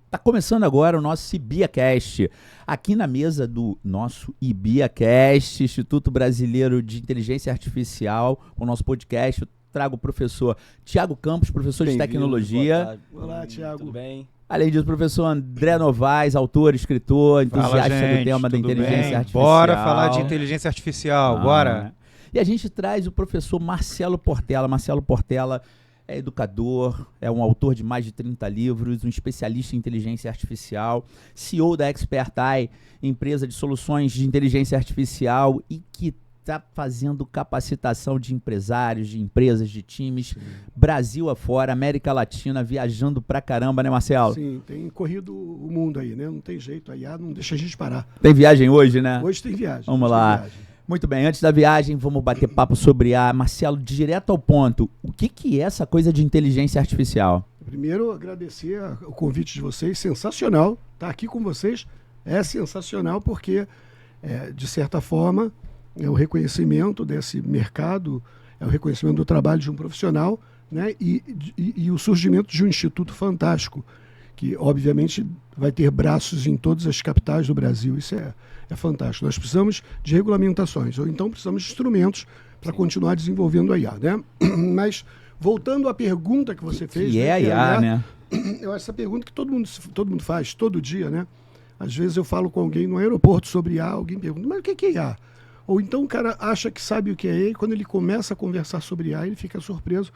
Tá começando agora o nosso IBIAcast. Aqui na mesa do nosso IBIAcast, Instituto Brasileiro de Inteligência Artificial, o nosso podcast, eu trago o professor Thiago Campos, professor de Tecnologia. Olá, Thiago. Tudo bem? Além disso, o professor André Novaes, autor, escritor, entusiasta do tema da inteligência artificial. Bora falar de inteligência artificial, bora. E a gente traz o professor Marcelo Portela. Marcelo Portela é educador, é um autor de mais de 30 livros, um especialista em inteligência artificial, CEO da ExpertAI, empresa de soluções de inteligência artificial e que está fazendo capacitação de empresários, de empresas, de times, Brasil afora, América Latina, viajando pra caramba, né, Marcelo? Sim, tem corrido o mundo aí, né? Não tem jeito, a IA não deixa a gente parar. Tem viagem hoje, né? Hoje tem viagem. Vamos lá. Muito bem, antes da viagem, vamos bater papo sobre a Marcelo, direto ao ponto. O que é essa coisa de inteligência artificial? Primeiro, agradecer o convite de vocês, sensacional. Estar aqui com vocês é sensacional porque, de certa forma, é o reconhecimento desse mercado, é o reconhecimento do trabalho de um profissional, né? E o surgimento de um instituto fantástico, que obviamente vai ter braços em todas as capitais do Brasil. Isso é fantástico. Nós precisamos de regulamentações, ou então precisamos de instrumentos para continuar desenvolvendo a IA, né? Mas, voltando à pergunta que você fez... Que é a IA, né? Eu acho essa pergunta que todo mundo faz, todo dia, né? Às vezes eu falo com alguém no aeroporto sobre IA, alguém pergunta, mas o que é IA? Ou então o cara acha que sabe o que é IA, e quando ele começa a conversar sobre IA, ele fica surpreso,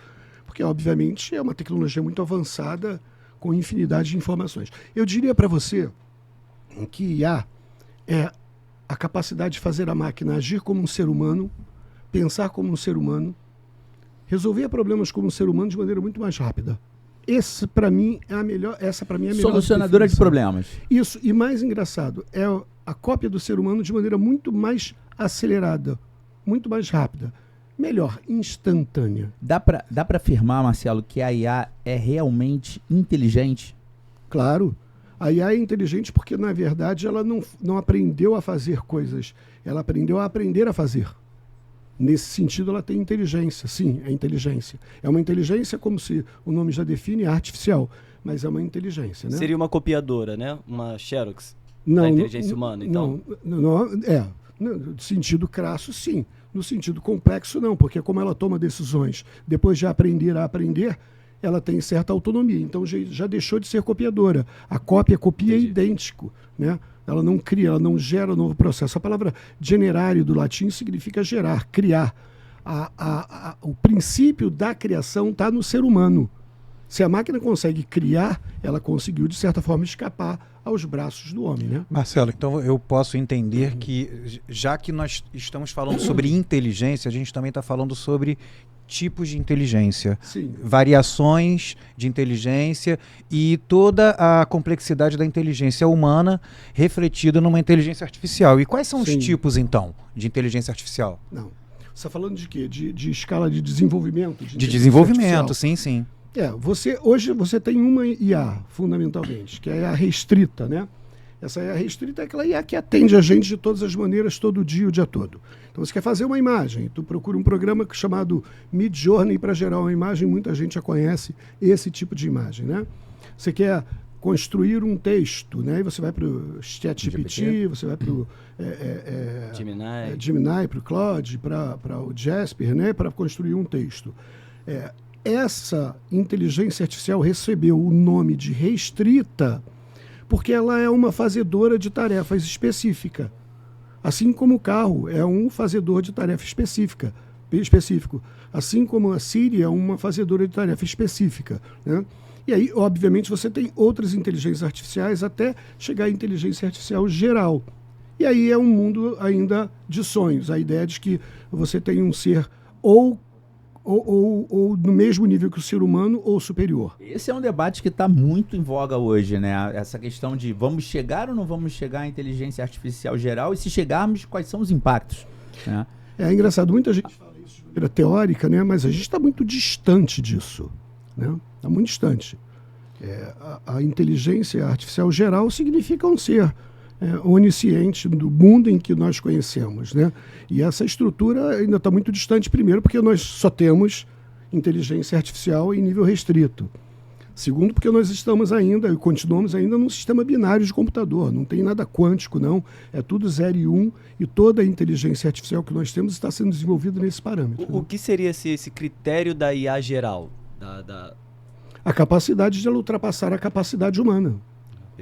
porque, obviamente, é uma tecnologia muito avançada, com infinidade de informações. Eu diria para você que IA é a capacidade de fazer a máquina agir como um ser humano, pensar como um ser humano, resolver problemas como um ser humano de maneira muito mais rápida. Essa para mim é a melhor solucionadora de problemas. Isso, e mais engraçado, é a cópia do ser humano de maneira muito mais acelerada, muito mais rápida. Melhor, instantânea. Dá para afirmar, Marcelo, que a IA é realmente inteligente? Claro. A IA é inteligente porque, na verdade, ela não aprendeu a fazer coisas. Ela aprendeu a aprender a fazer. Nesse sentido, ela tem inteligência. Sim, é inteligência. É uma inteligência, como se o nome já define, artificial. Mas é uma inteligência, né? Seria uma copiadora, né? Uma Xerox da inteligência humana, então? No sentido crasso, sim. No sentido complexo, não. Porque como ela toma decisões depois de aprender a aprender, ela tem certa autonomia, então já deixou de ser copiadora. A cópia é idêntico, né? Ela não cria, ela não gera novo processo. A palavra generare do latim significa gerar, criar. O princípio da criação está no ser humano. Se a máquina consegue criar, ela conseguiu, de certa forma, escapar aos braços do homem, né? Marcelo, então eu posso entender que, já que nós estamos falando sobre inteligência, a gente também está falando sobre tipos de inteligência, sim, variações de inteligência e toda a complexidade da inteligência humana refletida numa inteligência artificial. E quais são os tipos, então, de inteligência artificial? Não. Você está falando de quê? De escala de desenvolvimento? De desenvolvimento, sim. Hoje você tem uma IA, fundamentalmente, que é a restrita, né? Essa IA restrita é aquela IA que atende a gente de todas as maneiras, todo dia, o dia todo. Então, você quer fazer uma imagem, tu procura um programa chamado Midjourney para gerar uma imagem, muita gente já conhece esse tipo de imagem, né? Você quer construir um texto, né? E você vai para o ChatGPT, você vai para o Gemini, para o Claude, para o Jasper, né? Para construir um texto. Essa inteligência artificial recebeu o nome de restrita porque ela é uma fazedora de tarefas específica. Assim como o carro é um fazedor de tarefa específico. Assim como a Siri é uma fazedora de tarefa específica, né? E aí, obviamente, você tem outras inteligências artificiais até chegar à inteligência artificial geral. E aí é um mundo ainda de sonhos. A ideia de que você tem um ser ou no mesmo nível que o ser humano ou superior. Esse é um debate que está muito em voga hoje, né? Essa questão de vamos chegar ou não vamos chegar à inteligência artificial geral, e se chegarmos, quais são os impactos? Né? É engraçado, muita gente fala isso de maneira teórica, né? Mas a gente está muito distante disso, né? Está muito distante. A inteligência artificial geral significa um ser onisciente do mundo em que nós conhecemos, né? E essa estrutura ainda está muito distante, primeiro, porque nós só temos inteligência artificial em nível restrito. Segundo, porque nós estamos ainda, e continuamos ainda, num sistema binário de computador. Não tem nada quântico, não. É tudo 0 e 1, e toda a inteligência artificial que nós temos está sendo desenvolvida nesse parâmetro. O que seria esse critério da IA geral? A capacidade de ela ultrapassar a capacidade humana.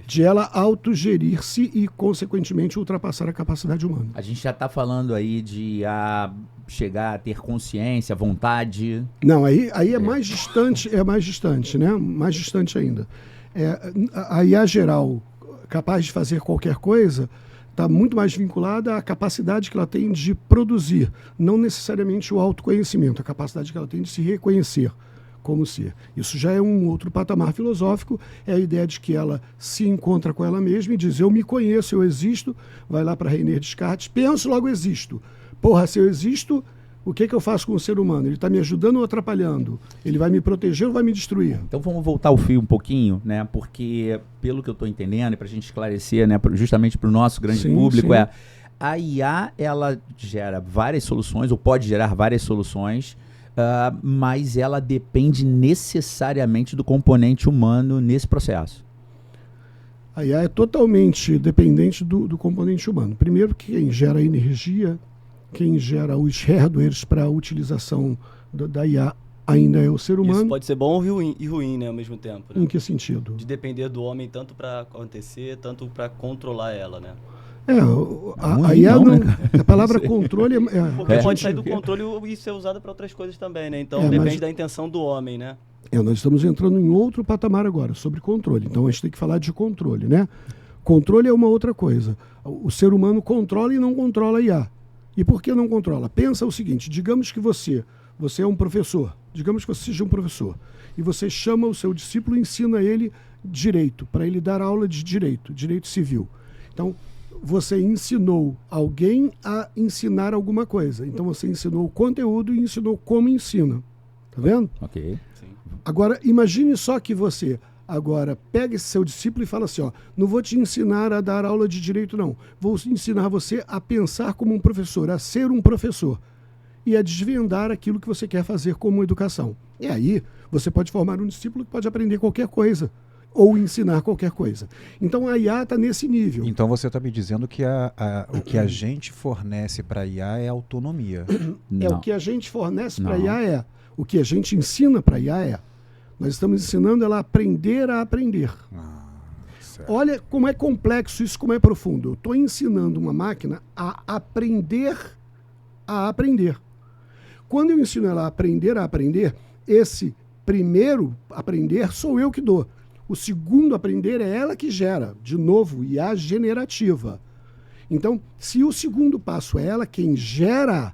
De ela autogerir-se e, consequentemente, ultrapassar a capacidade humana. A gente já está falando aí de chegar a ter consciência, vontade. Não, aí é mais distante, né? Mais distante ainda. A IA geral, capaz de fazer qualquer coisa, está muito mais vinculada à capacidade que ela tem de produzir, não necessariamente o autoconhecimento, a capacidade que ela tem de se reconhecer como ser. Isso já é um outro patamar filosófico, é a ideia de que ela se encontra com ela mesma e diz, eu me conheço, eu existo, vai lá para René Descartes, penso, logo existo. Porra, se eu existo, o que eu faço com o ser humano? Ele está me ajudando ou atrapalhando? Ele vai me proteger ou vai me destruir? Então vamos voltar ao fio um pouquinho, né? Porque, pelo que eu estou entendendo, e para a gente esclarecer, né, justamente para o nosso grande público, sim. A IA, ela gera várias soluções, ou pode gerar várias soluções, mas ela depende necessariamente do componente humano nesse processo. A IA é totalmente dependente do componente humano. Primeiro, quem gera energia, quem gera os hardwares para a utilização da IA ainda é o ser humano. Isso pode ser bom e ruim, né, ao mesmo tempo. Né? Em que sentido? De depender do homem tanto para acontecer, tanto para controlar ela, né? A IA não, né? A palavra controle porque pode sair do controle e ser usada para outras coisas também, né? Então depende da intenção do homem, né? Nós estamos entrando em outro patamar agora, sobre controle. Então a gente tem que falar de controle, né? Controle é uma outra coisa. O ser humano controla e não controla a IA. E por que não controla? Pensa o seguinte, digamos que você é um professor, digamos que você seja um professor, e você chama o seu discípulo e ensina ele direito, para ele dar aula de direito civil. Então, você ensinou alguém a ensinar alguma coisa. Então você ensinou o conteúdo e ensinou como ensina. Tá vendo? Ok. Sim. Agora, imagine só que você agora pega esse seu discípulo e fala assim, ó, não vou te ensinar a dar aula de direito, não. Vou ensinar você a pensar como um professor, a ser um professor. E a desvendar aquilo que você quer fazer como educação. E aí, você pode formar um discípulo que pode aprender qualquer coisa. Ou ensinar qualquer coisa. Então a IA está nesse nível. Então você está me dizendo que o que a gente fornece para a IA é autonomia. O que a gente fornece para a IA é. O que a gente ensina para a IA é. Nós estamos ensinando ela a aprender a aprender. Olha como é complexo isso, como é profundo. Eu estou ensinando uma máquina a aprender a aprender. Quando eu ensino ela a aprender, esse primeiro aprender sou eu que dou. O segundo aprender é ela que gera, de novo, IA generativa. Então, se o segundo passo é ela quem gera,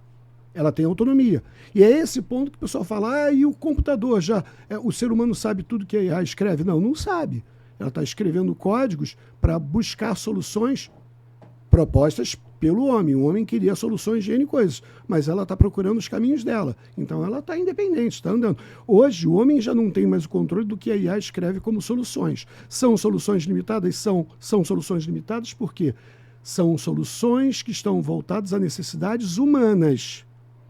ela tem autonomia. E é esse ponto que o pessoal fala, e o computador já, o ser humano sabe tudo que a IA escreve? Não sabe. Ela está escrevendo códigos para buscar soluções propostas pelo homem. O homem queria soluções de N coisas, mas ela está procurando os caminhos dela. Então ela está independente, está andando. Hoje o homem já não tem mais o controle do que a IA escreve como soluções. São soluções limitadas? São soluções limitadas porque são soluções que estão voltadas a necessidades humanas.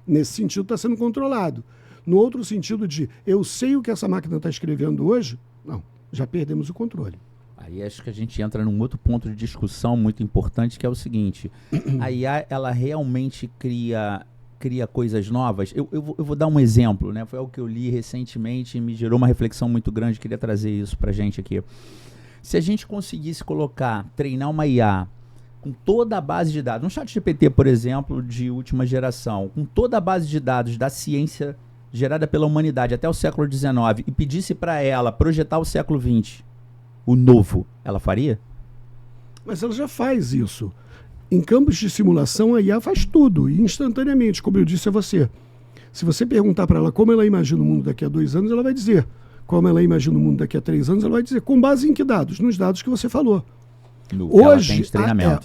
Nesse sentido está sendo controlado. No outro sentido de eu sei o que essa máquina está escrevendo hoje, não, já perdemos o controle. Aí acho que a gente entra num outro ponto de discussão muito importante, que é o seguinte, a IA, ela realmente cria coisas novas? Eu vou dar um exemplo, né? Foi algo que eu li recentemente e me gerou uma reflexão muito grande, queria trazer isso pra gente aqui. Se a gente conseguisse treinar uma IA com toda a base de dados, um ChatGPT, por exemplo, de última geração, com toda a base de dados da ciência gerada pela humanidade até o século XIX, e pedisse para ela projetar o século XX, o novo, ela faria? Mas ela já faz isso. Em campos de simulação, a IA faz tudo, instantaneamente, como eu disse a você. Se você perguntar para ela como ela imagina o mundo daqui a 2 anos, ela vai dizer. Como ela imagina o mundo daqui a 3 anos, ela vai dizer. Com base em que dados? Nos dados que você falou.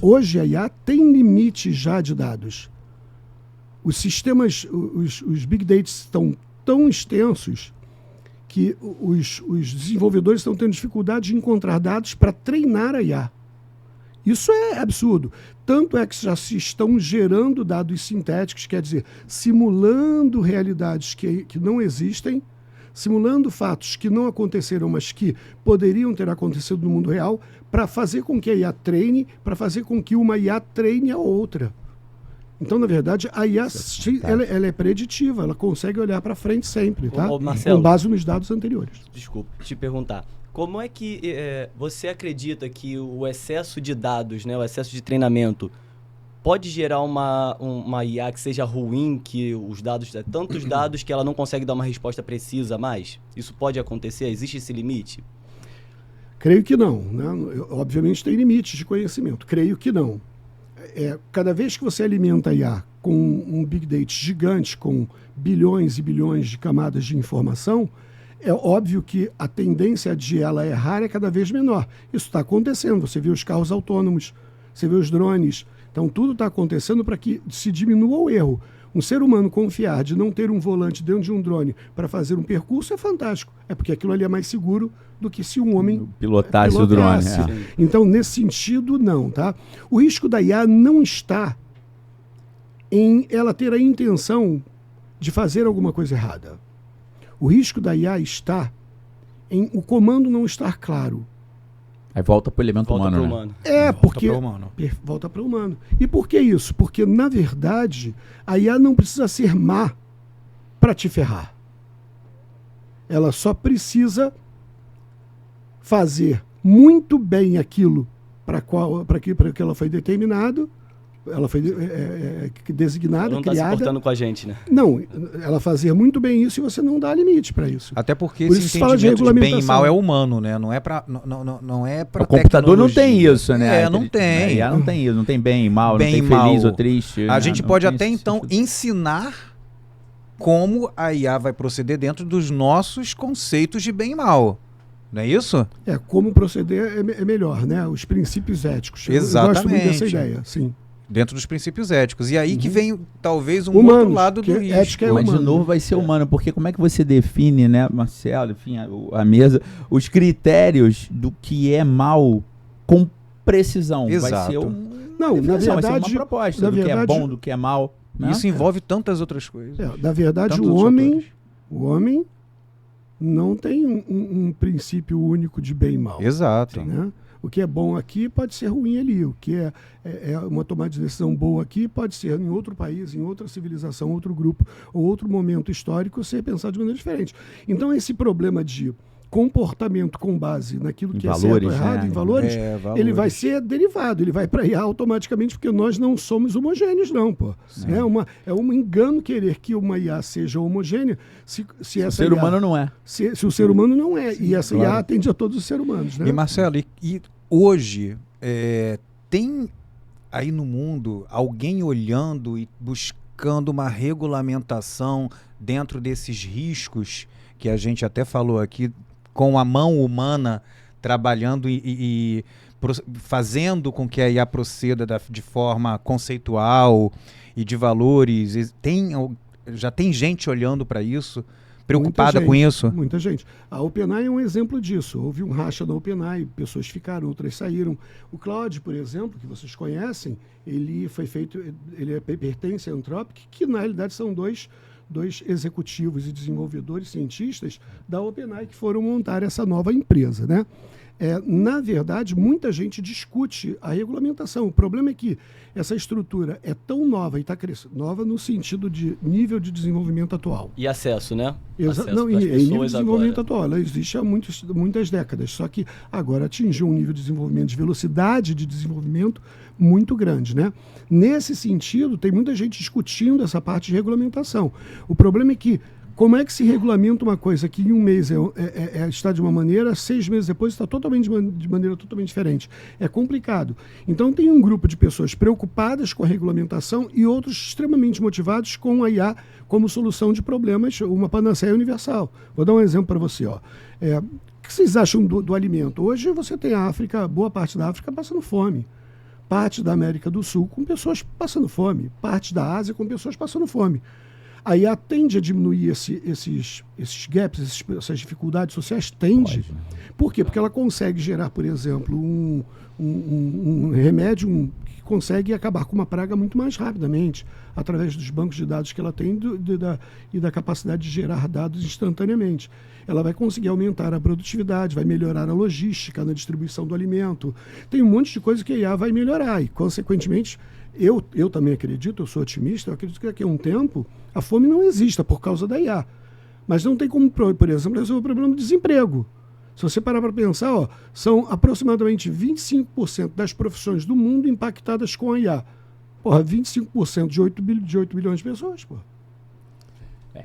Hoje a IA tem limite já de dados. Os sistemas, os big data estão tão extensos que os desenvolvedores estão tendo dificuldade de encontrar dados para treinar a IA. Isso é absurdo. Tanto é que já se estão gerando dados sintéticos, quer dizer, simulando realidades que não existem, simulando fatos que não aconteceram, mas que poderiam ter acontecido no mundo real, para fazer com que a IA treine, para fazer com que uma IA treine a outra. Então, na verdade, a IA ela é preditiva, ela consegue olhar para frente sempre, tá? Marcelo, com base nos dados anteriores. Desculpa, te perguntar. Como é que você acredita que o excesso de dados, né, o excesso de treinamento, pode gerar uma IA que seja ruim, que os dados, tantos dados que ela não consegue dar uma resposta precisa mais? Isso pode acontecer? Existe esse limite? Creio que não, né? Obviamente tem limites de conhecimento. Creio que não. Cada vez que você alimenta a IA com um Big Data gigante, com bilhões e bilhões de camadas de informação, é óbvio que a tendência de ela errar é cada vez menor. Isso está acontecendo. Você vê os carros autônomos, você vê os drones. Então, tudo está acontecendo para que se diminua o erro. Um ser humano confiar de não ter um volante dentro de um drone para fazer um percurso é fantástico. É porque aquilo ali é mais seguro do que se um homem pilotasse o drone. Então, nesse sentido, não. Tá? O risco da IA não está em ela ter a intenção de fazer alguma coisa errada. O risco da IA está em o comando não estar claro. Aí volta para o elemento humano, né? Volta para o humano. E por que isso? Porque, na verdade, a IA não precisa ser má para te ferrar. Ela só precisa fazer muito bem aquilo para que ela foi determinado, ela foi designada, ela não está se portando com a gente, né? Não, ela fazia muito bem isso e você não dá limite para isso. Até porque esse entendimento de bem e mal é humano, né? Não é para o computador não tem isso, né? Não tem. Não tem isso, não tem bem e mal, bem não tem feliz ou triste. A gente pode até então ensinar como a IA vai proceder dentro dos nossos conceitos de bem e mal. Não é isso? Como proceder é melhor, né? Os princípios éticos. Exatamente. Eu gosto muito dessa ideia, sim. Dentro dos princípios éticos. E aí que vem, talvez, outro lado do risco. Ética mas, de novo, vai ser humano. Porque como é que você define, né, Marcelo, enfim, a mesa, os critérios do que é mal com precisão? Exato. Vai ser na verdade, vai ser uma proposta do que é bom, do que é mal. Né? Isso envolve tantas outras coisas. Na verdade, o homem não tem um princípio único de bem e mal. Exato. Né? O que é bom aqui pode ser ruim ali. O que é uma tomada de decisão boa aqui pode ser em outro país, em outra civilização, outro grupo ou outro momento histórico ser pensado de maneira diferente. Então, esse problema de comportamento com base naquilo que é certo ou errado, em valores, ele vai ser derivado, ele vai para IA automaticamente, porque nós não somos homogêneos, não, pô. É um engano querer que uma IA seja homogênea se essa o ser humano não é. Se o ser humano não é. E essa IA atende a todos os seres humanos, né? E, Marcelo, e hoje tem aí no mundo alguém olhando e buscando uma regulamentação dentro desses riscos que a gente até falou aqui, com a mão humana trabalhando e fazendo com que a IA proceda de forma conceitual e de valores. Já tem gente olhando para isso, preocupada com isso? Muita gente. A OpenAI é um exemplo disso. Houve um racha na OpenAI, pessoas ficaram, outras saíram. O Claude, por exemplo, que vocês conhecem, ele pertence à Anthropic, que na realidade são dois executivos e desenvolvedores, cientistas da OpenAI que foram montar essa nova empresa, né? Na verdade, muita gente discute a regulamentação. O problema é que essa estrutura é tão nova e está crescendo, nova no sentido de nível de desenvolvimento atual. E acesso, né? Nível de desenvolvimento atual. Ela existe há muitas décadas, só que agora atingiu um nível de desenvolvimento, de velocidade de desenvolvimento muito grande, né? Nesse sentido, tem muita gente discutindo essa parte de regulamentação. O problema é que como é que se regulamenta uma coisa que em um mês está de uma maneira, 6 meses depois está de maneira totalmente diferente? É complicado. Então tem um grupo de pessoas preocupadas com a regulamentação e outros extremamente motivados com a IA como solução de problemas, uma panaceia universal. Vou dar um exemplo para você. O que vocês acham do alimento? Hoje você tem a África, boa parte da África passando fome. Parte da América do Sul com pessoas passando fome. Parte da Ásia com pessoas passando fome. A IA tende a diminuir esses gaps, essas dificuldades sociais? Tende. Pode, né? Por quê? Porque ela consegue gerar, por exemplo, um remédio que consegue acabar com uma praga muito mais rapidamente, através dos bancos de dados que ela tem e da capacidade de gerar dados instantaneamente. Ela vai conseguir aumentar a produtividade, vai melhorar a logística na distribuição do alimento. Tem um monte de coisa que a IA vai melhorar e, consequentemente, eu também acredito, eu sou otimista, eu acredito que daqui a um tempo a fome não exista por causa da IA. Mas não tem como, por exemplo, resolver o problema do desemprego. Se você parar para pensar, ó, são aproximadamente 25% das profissões do mundo impactadas com a IA. Porra, 25% de 8 bilhões de pessoas, porra.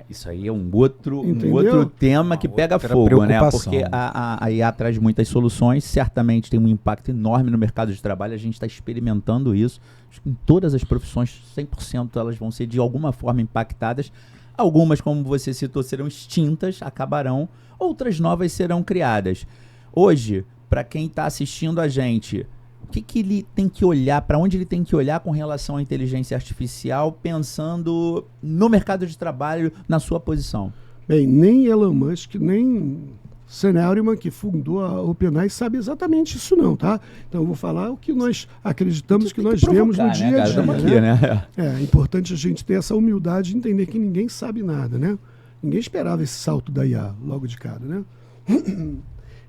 Isso aí é um outro Entendeu? tema que pega outra fogo, né? preocupação. Porque a IA traz muitas soluções, certamente tem um impacto enorme no mercado de trabalho, a gente está experimentando isso. Acho que em todas as profissões, 100% elas vão ser de alguma forma impactadas. Algumas, como você citou, serão extintas, acabarão, outras novas serão criadas. Hoje, para quem está assistindo a gente, o que ele tem que olhar, para onde ele tem que olhar com relação à inteligência artificial, pensando no mercado de trabalho, na sua posição? Bem, nem Elon Musk, nem Sam Altman, que fundou a OpenAI, sabe exatamente isso não, tá? Então eu vou falar o que nós acreditamos, que nós vemos no dia a dia. Estamos aqui, né? É importante a gente ter essa humildade de entender que ninguém sabe nada, né? Ninguém esperava esse salto da IA logo de cara, né?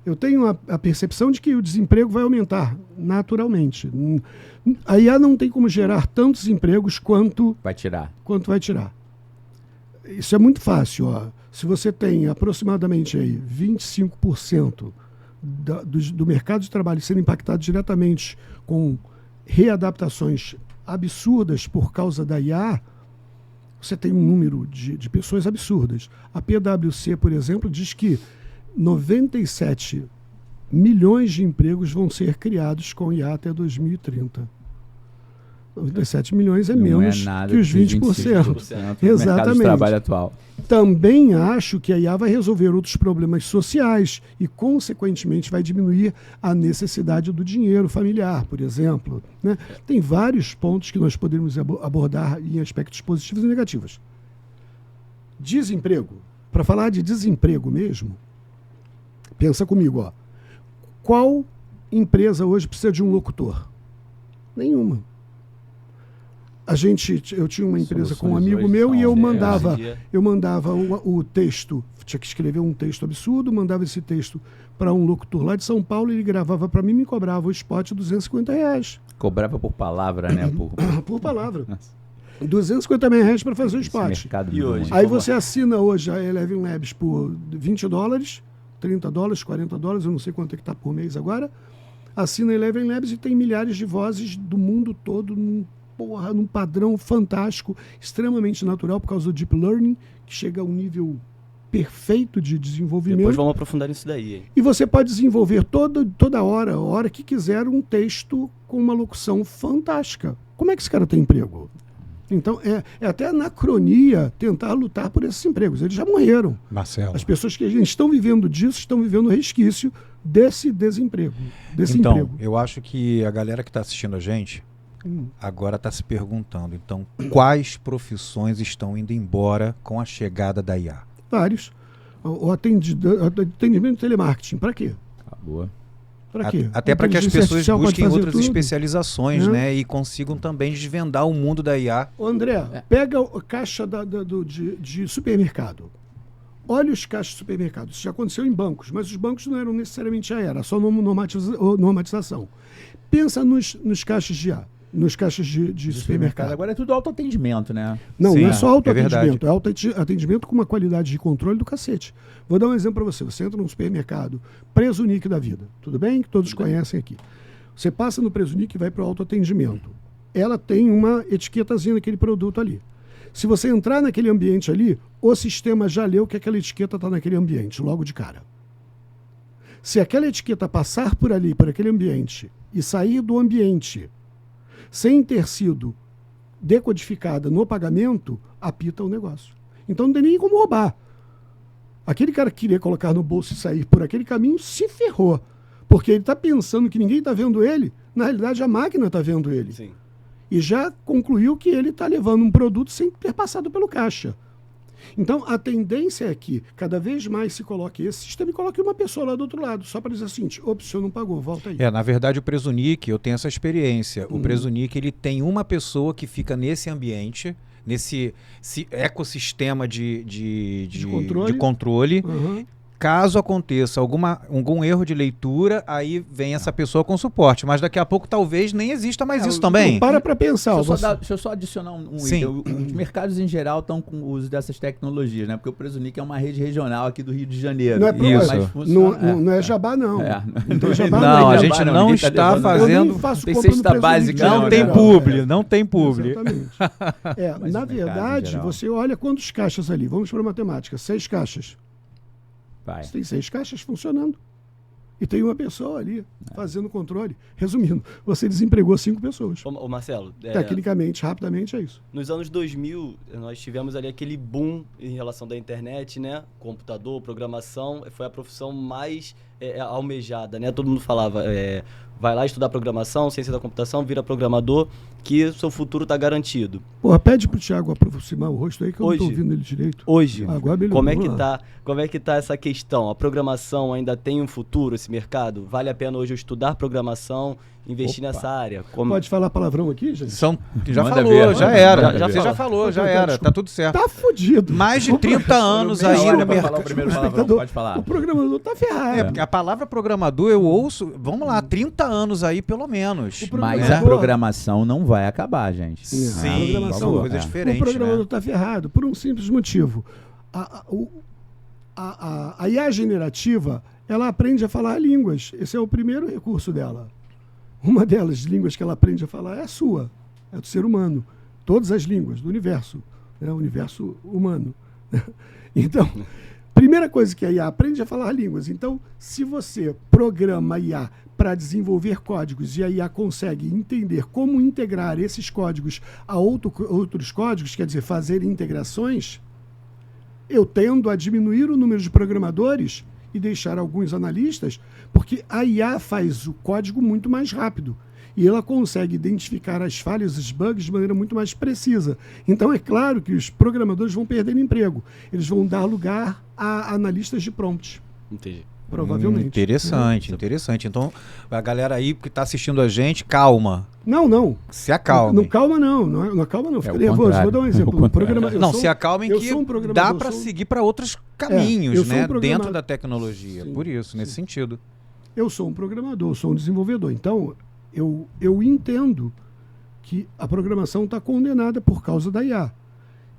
Eu tenho a percepção de que o desemprego vai aumentar naturalmente. A IA não tem como gerar tantos empregos quanto Vai tirar. vai tirar. Isso é muito fácil. Ó. Se você tem aproximadamente aí 25% do mercado de trabalho sendo impactado diretamente com readaptações absurdas por causa da IA, você tem um número de pessoas absurdas. A PwC, por exemplo, diz que 97 milhões de empregos vão ser criados com IA até 2030. 97 milhões é Não menos nada que os dos 20%. 25% do mercado de Exatamente. trabalho atual. Também acho que a IA vai resolver outros problemas sociais e, consequentemente, vai diminuir a necessidade do dinheiro familiar, por exemplo. Né? Tem vários pontos que nós poderíamos abordar em aspectos positivos e negativos. Desemprego. Para falar de desemprego mesmo, pensa comigo, ó. Qual empresa hoje precisa de um locutor? Nenhuma. Eu tinha uma empresa com um amigo meu e eu mandava o texto, tinha que escrever um texto absurdo, mandava esse texto para um locutor lá de São Paulo, ele gravava para mim e me cobrava o spot R$250. Cobrava por palavra, né? Por palavra. R$250 para fazer o spot. E hoje? Aí você assina hoje a Eleven Labs por $20, $30, $40, eu não sei quanto é que está por mês agora. Assina a Eleven Labs e tem milhares de vozes do mundo todo num padrão fantástico, extremamente natural por causa do Deep Learning, que chega a um nível perfeito de desenvolvimento. Depois vamos aprofundar nisso daí. Hein? E você pode desenvolver toda hora, a hora que quiser, um texto com uma locução fantástica. Como é que esse cara tem emprego? Então, é até anacronia tentar lutar por esses empregos. Eles já morreram. Marcelo. As pessoas que estão vivendo disso estão vivendo o resquício desse desemprego. Então, eu acho que a galera que está assistindo a gente agora está se perguntando, então, quais profissões estão indo embora com a chegada da IA? Vários. O atendimento de telemarketing, para quê? Acabou. Para quê? Até para que as Inteligência pessoas artificial pode busquem fazer outras tudo. especializações, né? E consigam também desvendar o mundo da IA. Ô, André, pega a caixa de supermercado. Olha os caixas de supermercado. Isso já aconteceu em bancos, mas os bancos não eram necessariamente IA, era só normatização. Pensa nos caixas de IA. Nos caixas de supermercado. Agora é tudo autoatendimento, né? Não, Sim, não é só autoatendimento, é autoatendimento com uma qualidade de controle do cacete. Vou dar um exemplo para você. Você entra num supermercado, Presunic da vida, tudo bem? Que todos conhecem aqui. Você passa no Presunic e vai para o autoatendimento. Ela tem uma etiquetazinha naquele produto ali. Se você entrar naquele ambiente ali, o sistema já leu que aquela etiqueta está naquele ambiente, logo de cara. Se aquela etiqueta passar por ali, por aquele ambiente, e sair do ambiente sem ter sido decodificada no pagamento, apita o negócio. Então não tem nem como roubar. Aquele cara que queria colocar no bolso e sair por aquele caminho se ferrou. Porque ele está pensando que ninguém está vendo ele, na realidade a máquina está vendo ele. Sim. E já concluiu que ele está levando um produto sem ter passado pelo caixa. Então, a tendência é que cada vez mais se coloque esse sistema e coloque uma pessoa lá do outro lado, só para dizer o seguinte, o senhor não pagou, volta aí. Na verdade, o Presunic, eu tenho essa experiência. O Presunic, ele tem uma pessoa que fica nesse ambiente, nesse ecossistema de controle. Uhum. Caso aconteça algum erro de leitura, aí vem essa pessoa com suporte. Mas daqui a pouco talvez nem exista mais isso também. Para pensar. Deixa eu só adicionar um item. Os mercados em geral estão com o uso dessas tecnologias, né? Porque o Presunic é uma rede regional aqui do Rio de Janeiro. Não é, não é jabá, não. Não tem jabá, não. A gente não está fazendo... Tem cesta básica. Não tem publi, não tem publi. Exatamente. Na verdade, você olha quantos caixas ali. Vamos para a matemática. 6 caixas. Você tem 6 caixas funcionando. E tem uma pessoa ali fazendo controle. Resumindo, você desempregou 5 pessoas. Ô Marcelo... Tecnicamente, rapidamente, é isso. Nos anos 2000, nós tivemos ali aquele boom em relação da internet, né? Computador, programação, foi a profissão mais almejada, né? Todo mundo falava, vai lá estudar programação, ciência da computação, vira programador, que o seu futuro está garantido. Porra, pede pro Thiago aproximar o rosto aí, que eu não estou ouvindo ele direito. Hoje, agora melhorou, como é que tá essa questão? A programação ainda tem um futuro, esse mercado? Vale a pena hoje eu estudar programação, investir nessa área? Pode falar palavrão aqui, gente? Já falou, já era. Você já falou, já era. Tá tudo certo. Tá fudido. Mais de 30 anos aí no mercado. Pode falar. O programador tá ferrado. Porque a palavra programador eu ouço, vamos lá, 30 anos aí pelo menos. Mas a programação não vai acabar, gente. Sim, são coisas diferentes. O programador tá ferrado por um simples motivo. A IA generativa, ela aprende a falar línguas. Esse é o primeiro recurso dela. Uma delas, línguas que ela aprende a falar, é a sua, é do ser humano. Todas as línguas do universo, né? O universo humano. Então, primeira coisa que a IA aprende é falar línguas. Então, se você programa a IA para desenvolver códigos e a IA consegue entender como integrar esses códigos a outros códigos, quer dizer, fazer integrações, eu tendo a diminuir o número de programadores e deixar alguns analistas, porque a IA faz o código muito mais rápido e ela consegue identificar as falhas, os bugs de maneira muito mais precisa. Então é claro que os programadores vão perder emprego. Eles vão dar lugar a analistas de prompts. Entendi. Provavelmente. Interessante. Então, a galera aí que está assistindo a gente, calma. Não. Se acalme. Não calma, não calma, não. Fica nervoso. Vou dar um exemplo. Se acalmem que dá para seguir para outros caminhos, né? Dentro da tecnologia. Sim, por isso, nesse sentido. Eu sou um programador, sou um desenvolvedor. Então, eu entendo que a programação está condenada por causa da IA.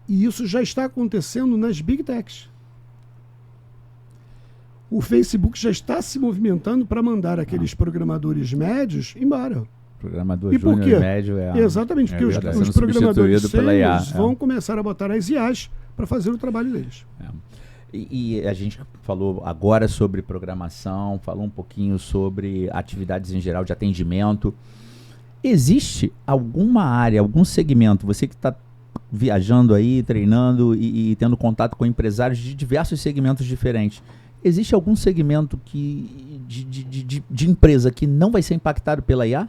E isso já está acontecendo nas Big Techs. O Facebook já está se movimentando para mandar aqueles programadores médios embora. Programador e por quê? Médio Exatamente, porque os programadores sêniores vão começar a botar as IAs para fazer o trabalho deles. E a gente falou agora sobre programação, falou um pouquinho sobre atividades em geral de atendimento. Existe alguma área, algum segmento, você que está viajando aí, treinando e tendo contato com empresários de diversos segmentos diferentes, existe algum segmento de empresa que não vai ser impactado pela IA?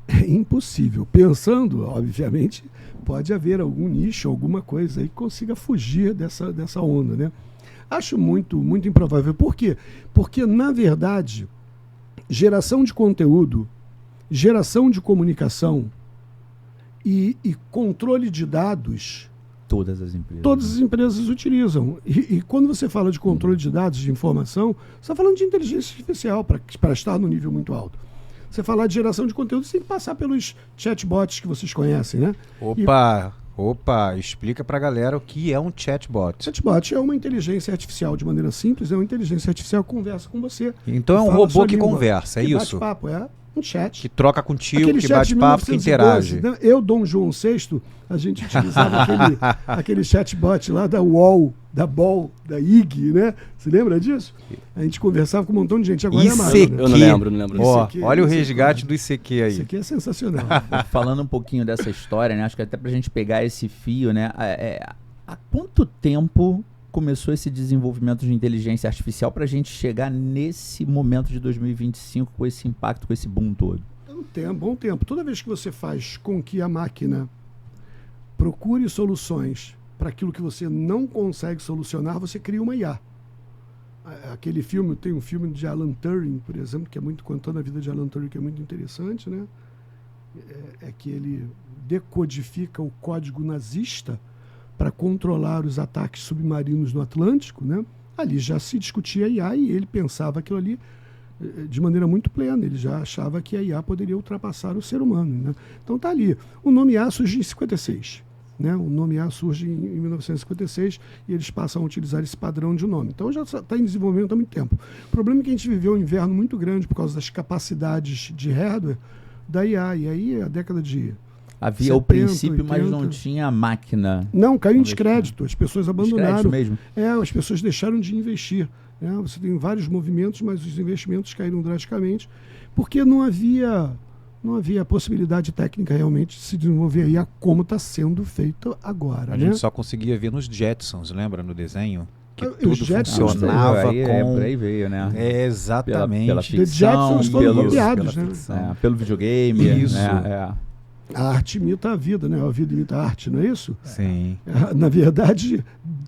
É impossível. Pensando, obviamente, pode haver algum nicho, alguma coisa aí que consiga fugir dessa onda, né? Acho muito, muito improvável. Por quê? Porque, na verdade, geração de conteúdo, geração de comunicação e controle de dados... Todas as empresas. Todas as empresas utilizam. E quando você fala de controle de dados, de informação, você está falando de inteligência artificial para estar no nível muito alto. Você falar de geração de conteúdo, você tem que passar pelos chatbots que vocês conhecem, né? Opa, explica para a galera o que é um chatbot. Chatbot é uma inteligência artificial, de maneira simples, é uma inteligência artificial que conversa com você. Então é um robô que conversa, é isso? Bate-papo, um chat. Que troca contigo, que bate papo, que interage. Eu, Dom João VI, a gente utilizava aquele chatbot lá da UOL, da BOL, da IG, né? Você lembra disso? A gente conversava com um montão de gente. Agora ICQ. Eu não lembro. Olha o resgate do ICQ aí. Isso aqui é sensacional. Falando um pouquinho dessa história, né? Acho que até pra gente pegar esse fio, né? Há quanto tempo começou esse desenvolvimento de inteligência artificial para a gente chegar nesse momento de 2025 com esse impacto, com esse boom todo? É um bom tempo. Toda vez que você faz com que a máquina procure soluções para aquilo que você não consegue solucionar, você cria uma IA. Aquele filme, tem um filme de Alan Turing, por exemplo, que é muito contando a vida de Alan Turing, que é muito interessante, né? É que ele decodifica o código nazista para controlar os ataques submarinos no Atlântico, né? Ali já se discutia IA e ele pensava aquilo ali de maneira muito plena. Ele já achava que a IA poderia ultrapassar o ser humano, né? Então tá ali. O nome IA surge em 56. Né? O nome IA surge em 1956 e eles passam a utilizar esse padrão de nome. Então já está em desenvolvimento há muito tempo. O problema é que a gente viveu um inverno muito grande por causa das capacidades de hardware da IA. E aí, a década de Havia 70, o princípio, 80. mas não tinha máquina. Não, caiu em descrédito. As pessoas abandonaram. Mesmo. As pessoas deixaram de investir. Você tem vários movimentos, mas os investimentos caíram drasticamente porque não havia possibilidade técnica realmente de se desenvolver a IA como está sendo feito agora. A né? gente só conseguia ver nos Jetsons, lembra, no desenho? Que Os tudo Jetsons, funcionava aí, com... por aí veio, né? Exatamente. Pela The ficção, Jetsons foram copiados, né? pelo videogame. Isso. Né? A arte imita a vida, né? A vida imita a arte, não é isso? Sim. Na verdade,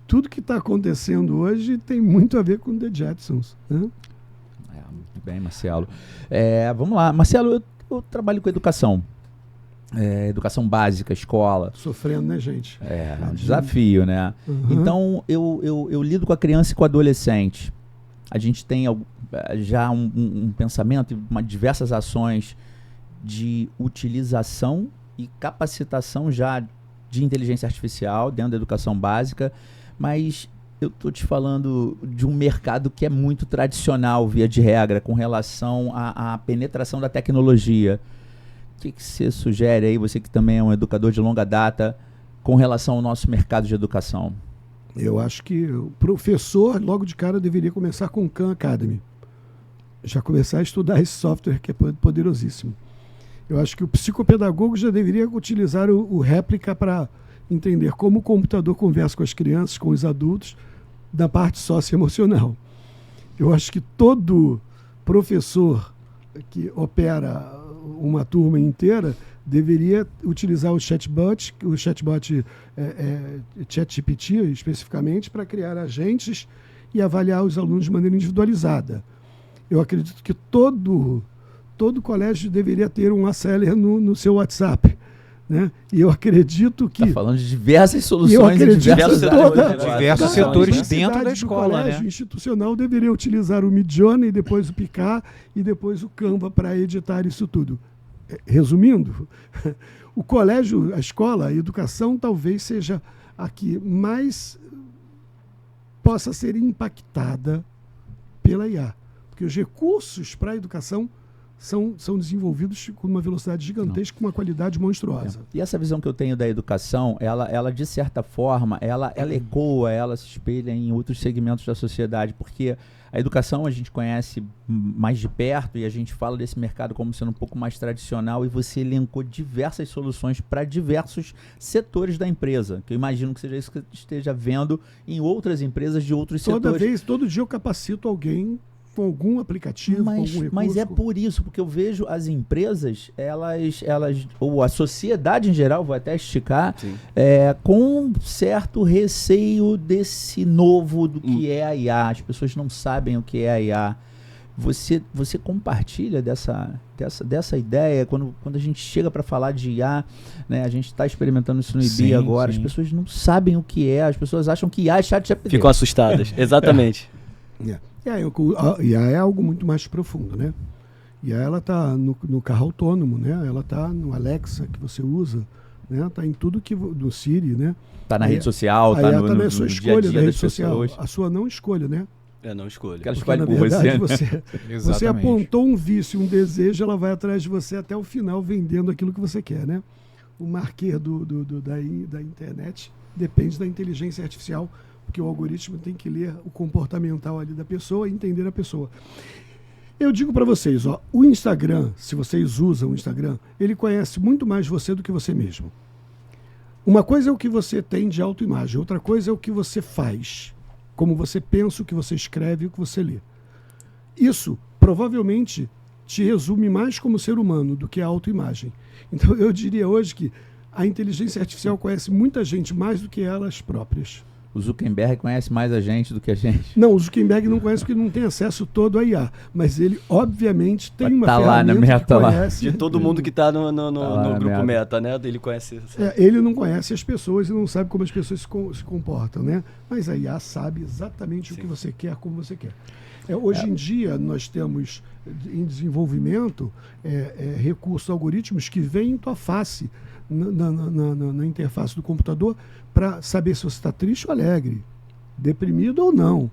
tudo que está acontecendo hoje tem muito a ver com The Jetsons. Né? Muito bem, Marcelo. Vamos lá. Marcelo, eu trabalho com educação. Educação básica, escola. Sofrendo, né, gente? É um desafio, né? Uhum. Então, eu lido com a criança e com o adolescente. A gente tem já um pensamento e diversas ações de utilização e capacitação já de inteligência artificial dentro da educação básica, mas eu estou te falando de um mercado que é muito tradicional, via de regra, com relação à penetração da tecnologia. O que você sugere aí, você que também é um educador de longa data, com relação ao nosso mercado de educação? Eu acho que o professor, logo de cara, deveria começar com o Khan Academy. Já começar a estudar esse software que é poderosíssimo. Eu acho que o psicopedagogo já deveria utilizar o réplica para entender como o computador conversa com as crianças, com os adultos, da parte socioemocional. Eu acho que todo professor que opera uma turma inteira deveria utilizar o chatbot ChatGPT especificamente, para criar agentes e avaliar os alunos de maneira individualizada. Eu acredito que todo colégio deveria ter um Aceler no seu WhatsApp. Né? E eu acredito que... Está falando de diversas soluções em diversos setores dentro da escola. O colégio institucional deveria utilizar o Midjourney, depois o Picard e depois o Canva para editar isso tudo. Resumindo, o colégio, a escola, a educação talvez seja a que mais possa ser impactada pela IA. Porque os recursos para a educação são desenvolvidos com uma velocidade gigantesca, com uma qualidade monstruosa. E essa visão que eu tenho da educação, ela de certa forma, ela ecoa, ela se espelha em outros segmentos da sociedade, porque a educação a gente conhece mais de perto e a gente fala desse mercado como sendo um pouco mais tradicional, e você elencou diversas soluções para diversos setores da empresa, que eu imagino que seja isso que você esteja vendo em outras empresas de outros setores. Todo dia eu capacito alguém com algum aplicativo, com algum recurso. Mas é por isso, porque eu vejo as empresas, elas ou a sociedade em geral, vou até esticar, com um certo receio desse novo do que é a IA. As pessoas não sabem o que é a IA. Você compartilha dessa ideia? Quando a gente chega para falar de IA, né, a gente está experimentando isso no IB agora, as pessoas não sabem o que é, as pessoas acham que IA é ChatGPT. Ficam assustadas, exatamente. A IA é algo muito mais profundo, né? IA, ela está no carro autônomo, né? Ela está no Alexa que você usa, né? Está em tudo que no Siri, né? Está na rede social, está na sua escolha da rede social, pessoas. A sua não escolha, né? Não escolho. Ela Porque, escolhe na por verdade, você apontou um vício, um desejo, ela vai atrás de você até o final vendendo aquilo que você quer, né? O marqueiro da internet depende da inteligência artificial, porque o algoritmo tem que ler o comportamental ali da pessoa e entender a pessoa. Eu digo para vocês, o Instagram, se vocês usam o Instagram, ele conhece muito mais você do que você mesmo. Uma coisa é o que você tem de autoimagem, outra coisa é o que você faz, como você pensa, o que você escreve, o que você lê. Isso provavelmente te resume mais como ser humano do que a autoimagem. Então eu diria hoje que A inteligência artificial conhece muita gente mais do que elas próprias. O Zuckerberg conhece mais a gente do que a gente. Não, o Zuckerberg não conhece porque não tem acesso todo a IA. Mas ele, obviamente, tem uma tá lá na ferramenta Meta que lá. conhece... De todo mundo que tá no lá na grupo Meta. Meta, né? Ele conhece. Ele não conhece as pessoas e não sabe como as pessoas se comportam, né? Mas a IA sabe exatamente o que você quer, como você quer. Hoje em dia, nós temos em desenvolvimento recursos, algoritmos que veem em tua face, na interface do computador, para saber se você está triste ou alegre, deprimido ou não.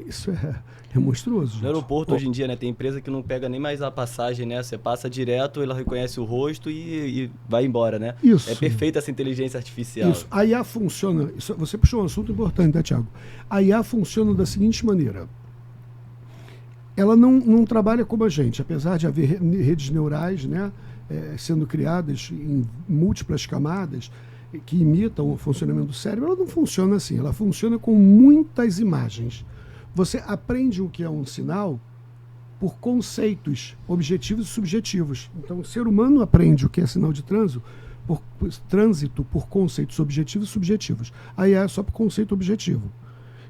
Isso é monstruoso, gente. No aeroporto, hoje em dia, né? Tem empresa que não pega nem mais a passagem, né? Você passa direto, ela reconhece o rosto e vai embora, né? Isso. É perfeita essa inteligência artificial. Isso. A IA funciona... Você puxou um assunto importante, tá, Thiago? A IA funciona da seguinte maneira. Ela não trabalha como a gente, apesar de haver redes neurais, né, sendo criadas em múltiplas camadas que imitam o funcionamento do cérebro. Ela não funciona assim, ela funciona com muitas imagens. Você aprende o que é um sinal por conceitos objetivos e subjetivos. Então, o ser humano aprende o que é sinal de trânsito por conceitos objetivos e subjetivos. A IA é só por conceito objetivo.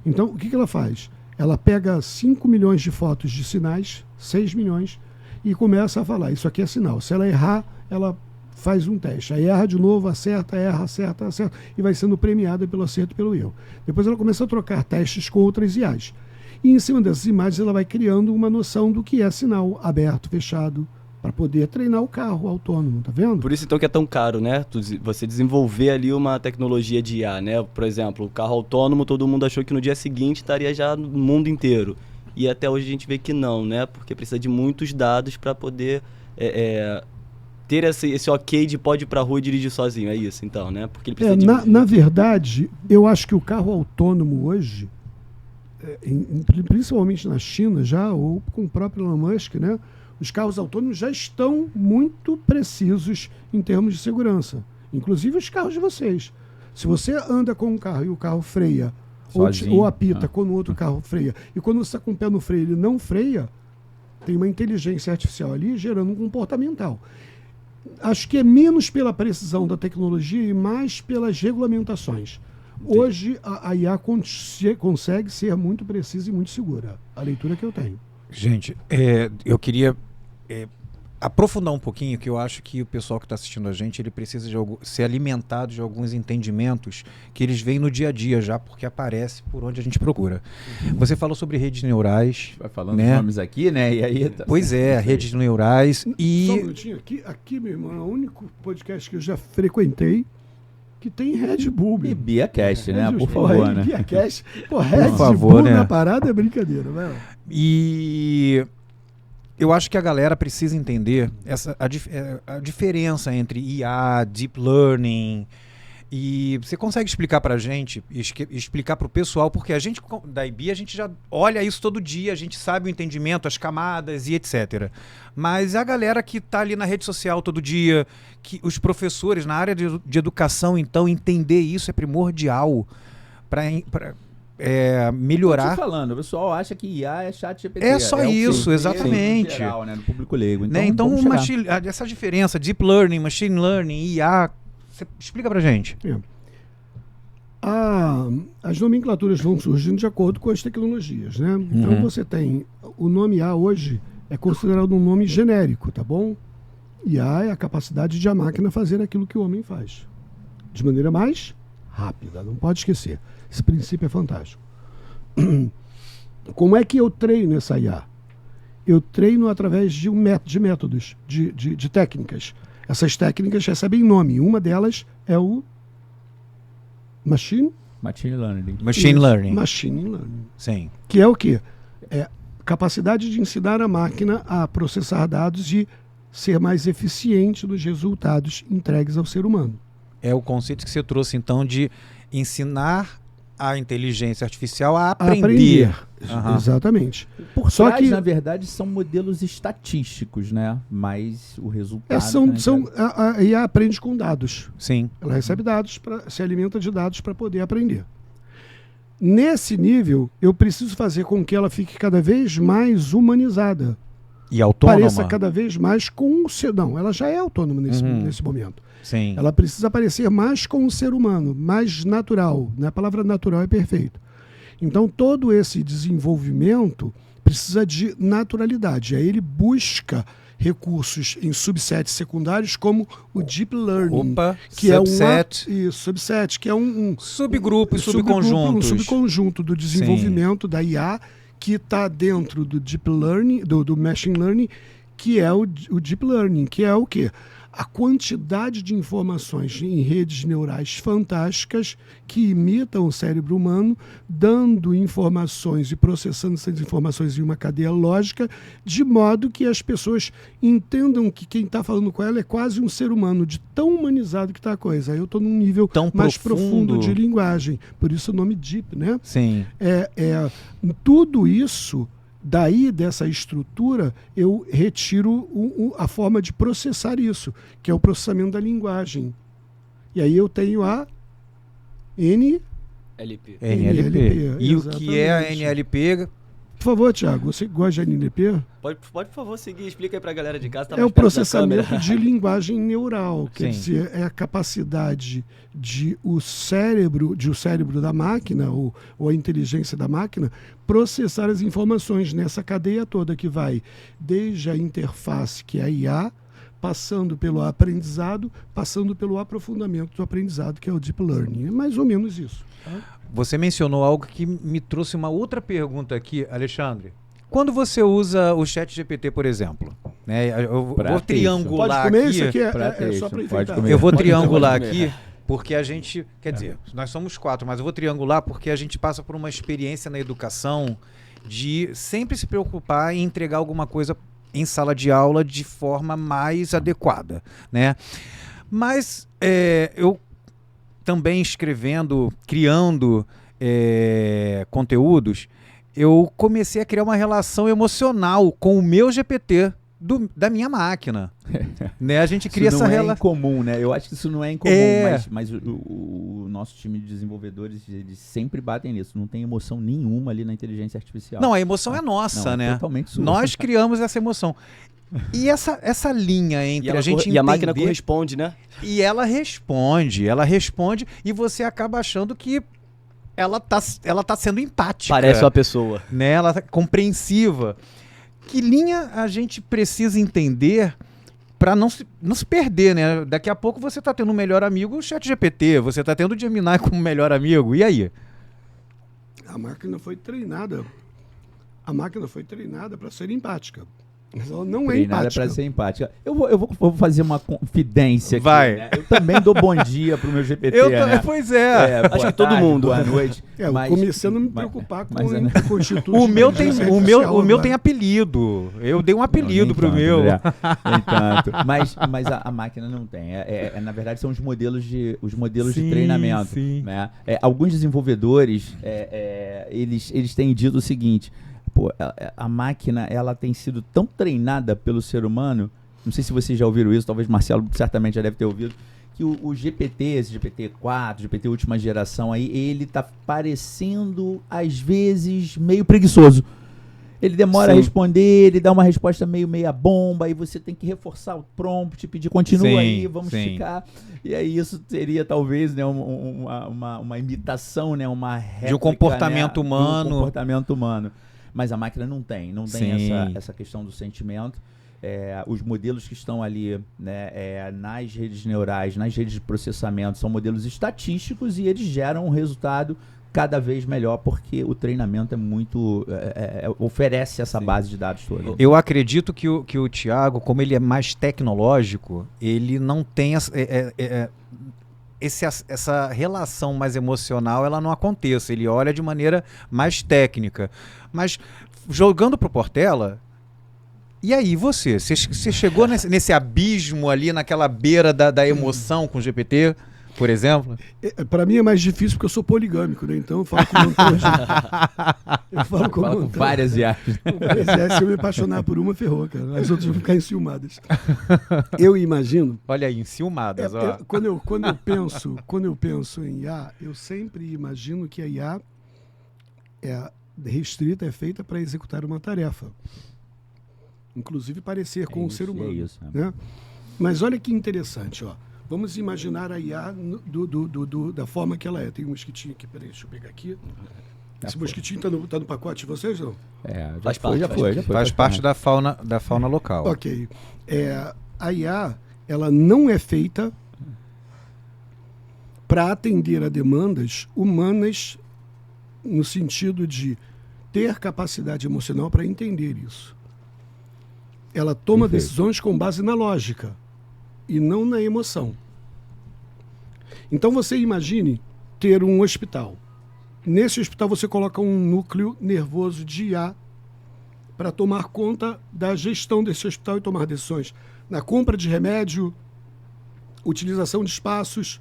Então, o que ela faz? Ela pega 5 milhões de fotos de sinais, 6 milhões, e começa a falar, isso aqui é sinal. Se ela errar, ela faz um teste. Aí erra de novo, acerta, erra, acerta, acerta, e vai sendo premiada pelo acerto e pelo erro. Depois ela começa a trocar testes com outras IAs. E em cima dessas imagens ela vai criando uma noção do que é sinal aberto, fechado, para poder treinar o carro autônomo, tá vendo? Por isso então que é tão caro, né? Você desenvolver ali uma tecnologia de IA, né? Por exemplo, o carro autônomo, todo mundo achou que no dia seguinte estaria já no mundo inteiro. E até hoje a gente vê que não, né? Porque precisa de muitos dados para poder ter esse ok de pode ir para a rua e dirigir sozinho. É isso então, né? Porque ele precisa na verdade, eu acho que o carro autônomo hoje, principalmente na China já, ou com o próprio Elon Musk, né? Os carros autônomos já estão muito precisos em termos de segurança. Inclusive os carros de vocês. Se você anda com um carro e o carro freia, ou apita quando o outro carro freia, e quando você está com o pé no freio ele não freia, tem uma inteligência artificial ali gerando um comportamental. Acho que é menos pela precisão da tecnologia e mais pelas regulamentações. Hoje a IA consegue ser muito precisa e muito segura. A leitura que eu tenho. Gente, eu queria aprofundar um pouquinho, que eu acho que o pessoal que está assistindo a gente, ele precisa ser alimentado de alguns entendimentos que eles veem no dia a dia já, porque aparece por onde a gente procura. Você falou sobre redes neurais. Vai falando né? os nomes aqui, né? E aí pois é, redes neurais e... Só um minutinho, aqui, meu irmão, é o único podcast que eu já frequentei que tem Red Bull. E BiaCast, né? Por Porra, favor, né? BiaCast. Pô, Red favor, Bull né? na parada é brincadeira, velho. E eu acho que a galera precisa entender a diferença entre IA, Deep Learning. E você consegue explicar pra gente, explicar pro pessoal, porque a gente da IB, a gente já olha isso todo dia, a gente sabe o entendimento, as camadas e etc. Mas a galera que tá ali na rede social todo dia, que os professores na área de educação, então, entender isso é primordial para melhorar. Tô te falando, o pessoal acha que IA é chat GPT. É só isso, o exatamente. no geral, né? No público leigo. Então, vamos chegar. essa diferença, Deep Learning, Machine Learning, IA, você explica pra gente. As nomenclaturas vão surgindo de acordo com as tecnologias, né? Então você tem o nome IA hoje é considerado um nome genérico, tá bom? IA é a capacidade de a máquina fazer aquilo que o homem faz de maneira mais rápida, não pode esquecer. Esse princípio é fantástico. Como é que eu treino essa IA? Eu treino através de métodos, de técnicas. Essas técnicas recebem nome. Uma delas é o Machine Learning. Machine Learning. Machine Learning. Sim. Que é o quê? É capacidade de ensinar a máquina a processar dados e ser mais eficiente nos resultados entregues ao ser humano. É o conceito que você trouxe, então, de ensinar a inteligência artificial a aprender. Uhum. Exatamente. Por trás, na verdade, são modelos estatísticos, né? Mas o resultado... A IA aprende com dados. Sim. Ela recebe dados, se alimenta de dados para poder aprender. Nesse nível, eu preciso fazer com que ela fique cada vez mais humanizada. E autônoma? pareça cada vez mais com o ser... Não, ela já é autônoma nesse momento. Sim. Ela precisa parecer mais com o ser humano, mais natural. Né? A palavra natural é perfeito. Então, todo esse desenvolvimento precisa de naturalidade. Aí ele busca recursos em subsets secundários como o Deep Learning. Opa, que subset. é subset, que é um Subgrupo e um subconjuntos. subconjunto do desenvolvimento da IA que está dentro do Deep Learning, do Machine Learning, que é o Deep Learning, que é o quê? A quantidade de informações em redes neurais fantásticas que imitam o cérebro humano, dando informações e processando essas informações em uma cadeia lógica, de modo que as pessoas entendam que quem está falando com ela é quase um ser humano, de tão humanizado que está a coisa. Aí eu estou num nível Tão mais profundo. profundo de linguagem, por isso o nome Deep, né? Sim. Tudo isso, daí dessa estrutura, eu retiro a forma de processar isso, que é o processamento da linguagem. E aí eu tenho a LP. NLP. E o que é a exatamente. NLP? Por favor, Thiago, você gosta de NLP? Pode, por favor, seguir. Explica aí pra galera de casa. Tá É mais o perto da processamento câmera. de linguagem neural, quer Sim. dizer, é a capacidade de o cérebro da máquina, ou a inteligência da máquina, processar as informações nessa cadeia toda que vai desde a interface, que é a IA, passando pelo aprendizado, passando pelo aprofundamento do aprendizado, que é o Deep Learning. É mais ou menos isso. Tá? Você mencionou algo que me trouxe uma outra pergunta aqui, Alexandre. Quando você usa o ChatGPT, por exemplo, né, eu Pra vou texto. triangular Pode comer aqui. isso aqui? Pra É texto, só para pode enfeitar. comer. Eu vou Pode triangular comer. aqui porque a gente, quer dizer, nós somos 4, mas eu vou triangular porque a gente passa por uma experiência na educação de sempre se preocupar em entregar alguma coisa em sala de aula de forma mais adequada, né? Mas eu também escrevendo, criando conteúdos, eu comecei a criar uma relação emocional com o meu GPT da minha máquina. Né? A gente cria Isso essa não é relação. incomum, né? Eu acho que isso não é incomum, É. mas o nosso time de desenvolvedores, eles sempre batem nisso. Não tem emoção nenhuma ali na inteligência artificial. Não, a emoção é nossa, Não, é né? totalmente sua. Nós criamos essa emoção. E essa linha entre a gente E a máquina entender- corresponde, né? E ela responde e você acaba achando que ela tá sendo empática. Parece uma pessoa. Né? Ela tá compreensiva. Que linha a gente precisa entender para não se perder, né? Daqui a pouco você tá tendo um melhor amigo, o ChatGPT, você tá tendo o Gemini como melhor amigo, e aí? A máquina foi treinada para ser empática. Mas ela não é Treinada empática. para ser empática. Eu vou fazer uma confidência aqui. Vai. Né? Eu também dou bom dia pro meu GPT, né? Pois é. Boa que todo tarde, mundo. Boa noite. Eu Mas- comecei a não me mas- preocupar com mas é, o né? constituto O de meu tem, inteligência o meu artificial tem agora. apelido. Eu dei um apelido nem pro tanto, meu. André, nem tanto. Mas a máquina não tem. Na verdade, são os modelos de Sim, treinamento. sim. Né? Alguns desenvolvedores, eles têm dito o seguinte: pô, a máquina ela tem sido tão treinada pelo ser humano. Não sei se vocês já ouviram isso, talvez Marcelo certamente já deve ter ouvido, que o GPT, esse GPT-4, GPT última geração aí, ele tá parecendo, às vezes, meio preguiçoso. Ele demora a Sim. responder, ele dá uma resposta meio meia bomba, e você tem que reforçar o prompt, pedir continua Sim, aí, vamos sim. ficar. E aí isso seria talvez, né, uma imitação, né, uma réplica, comportamento né, humano. de um comportamento humano. Mas a máquina não tem Sim. essa questão do sentimento. Os modelos que estão ali, né, nas redes neurais, nas redes de processamento, são modelos estatísticos e eles geram um resultado cada vez melhor, porque o treinamento é muito... oferece essa base de dados toda. Eu acredito que o Thiago, como ele é mais tecnológico, ele não tem essa relação mais emocional, ela não aconteça. Ele olha de maneira mais técnica. Mas jogando pro Portela, e aí você? Você chegou nesse abismo ali, naquela beira da emoção com o GPT, por exemplo? Para mim é mais difícil porque eu sou poligâmico, né? Então eu falo com vontade. Eu falo com Fala com vontade. várias IAs. Se eu me apaixonar por uma, ferrou, cara. As outras vão ficar enciumadas. Eu imagino. Olha aí, enciumadas, ó. Quando eu penso em IA, eu sempre imagino que a IA é restrita, é feita para executar uma tarefa. inclusive parecer com o ser humano. É isso, né? Mas olha que interessante, ó. Vamos imaginar a IA da forma que ela é. Tem um mosquitinho aqui, peraí, deixa eu pegar aqui. Esse mosquitinho tá no pacote de vocês, não? Já foi. Faz parte da fauna local. Ok. A IA, ela não é feita para atender a demandas humanas no sentido de ter capacidade emocional para entender isso. Ela toma decisões com base na lógica e não na emoção. Então você imagine ter um hospital. Nesse hospital você coloca um núcleo nervoso de IA para tomar conta da gestão desse hospital e tomar decisões na compra de remédio, utilização de espaços,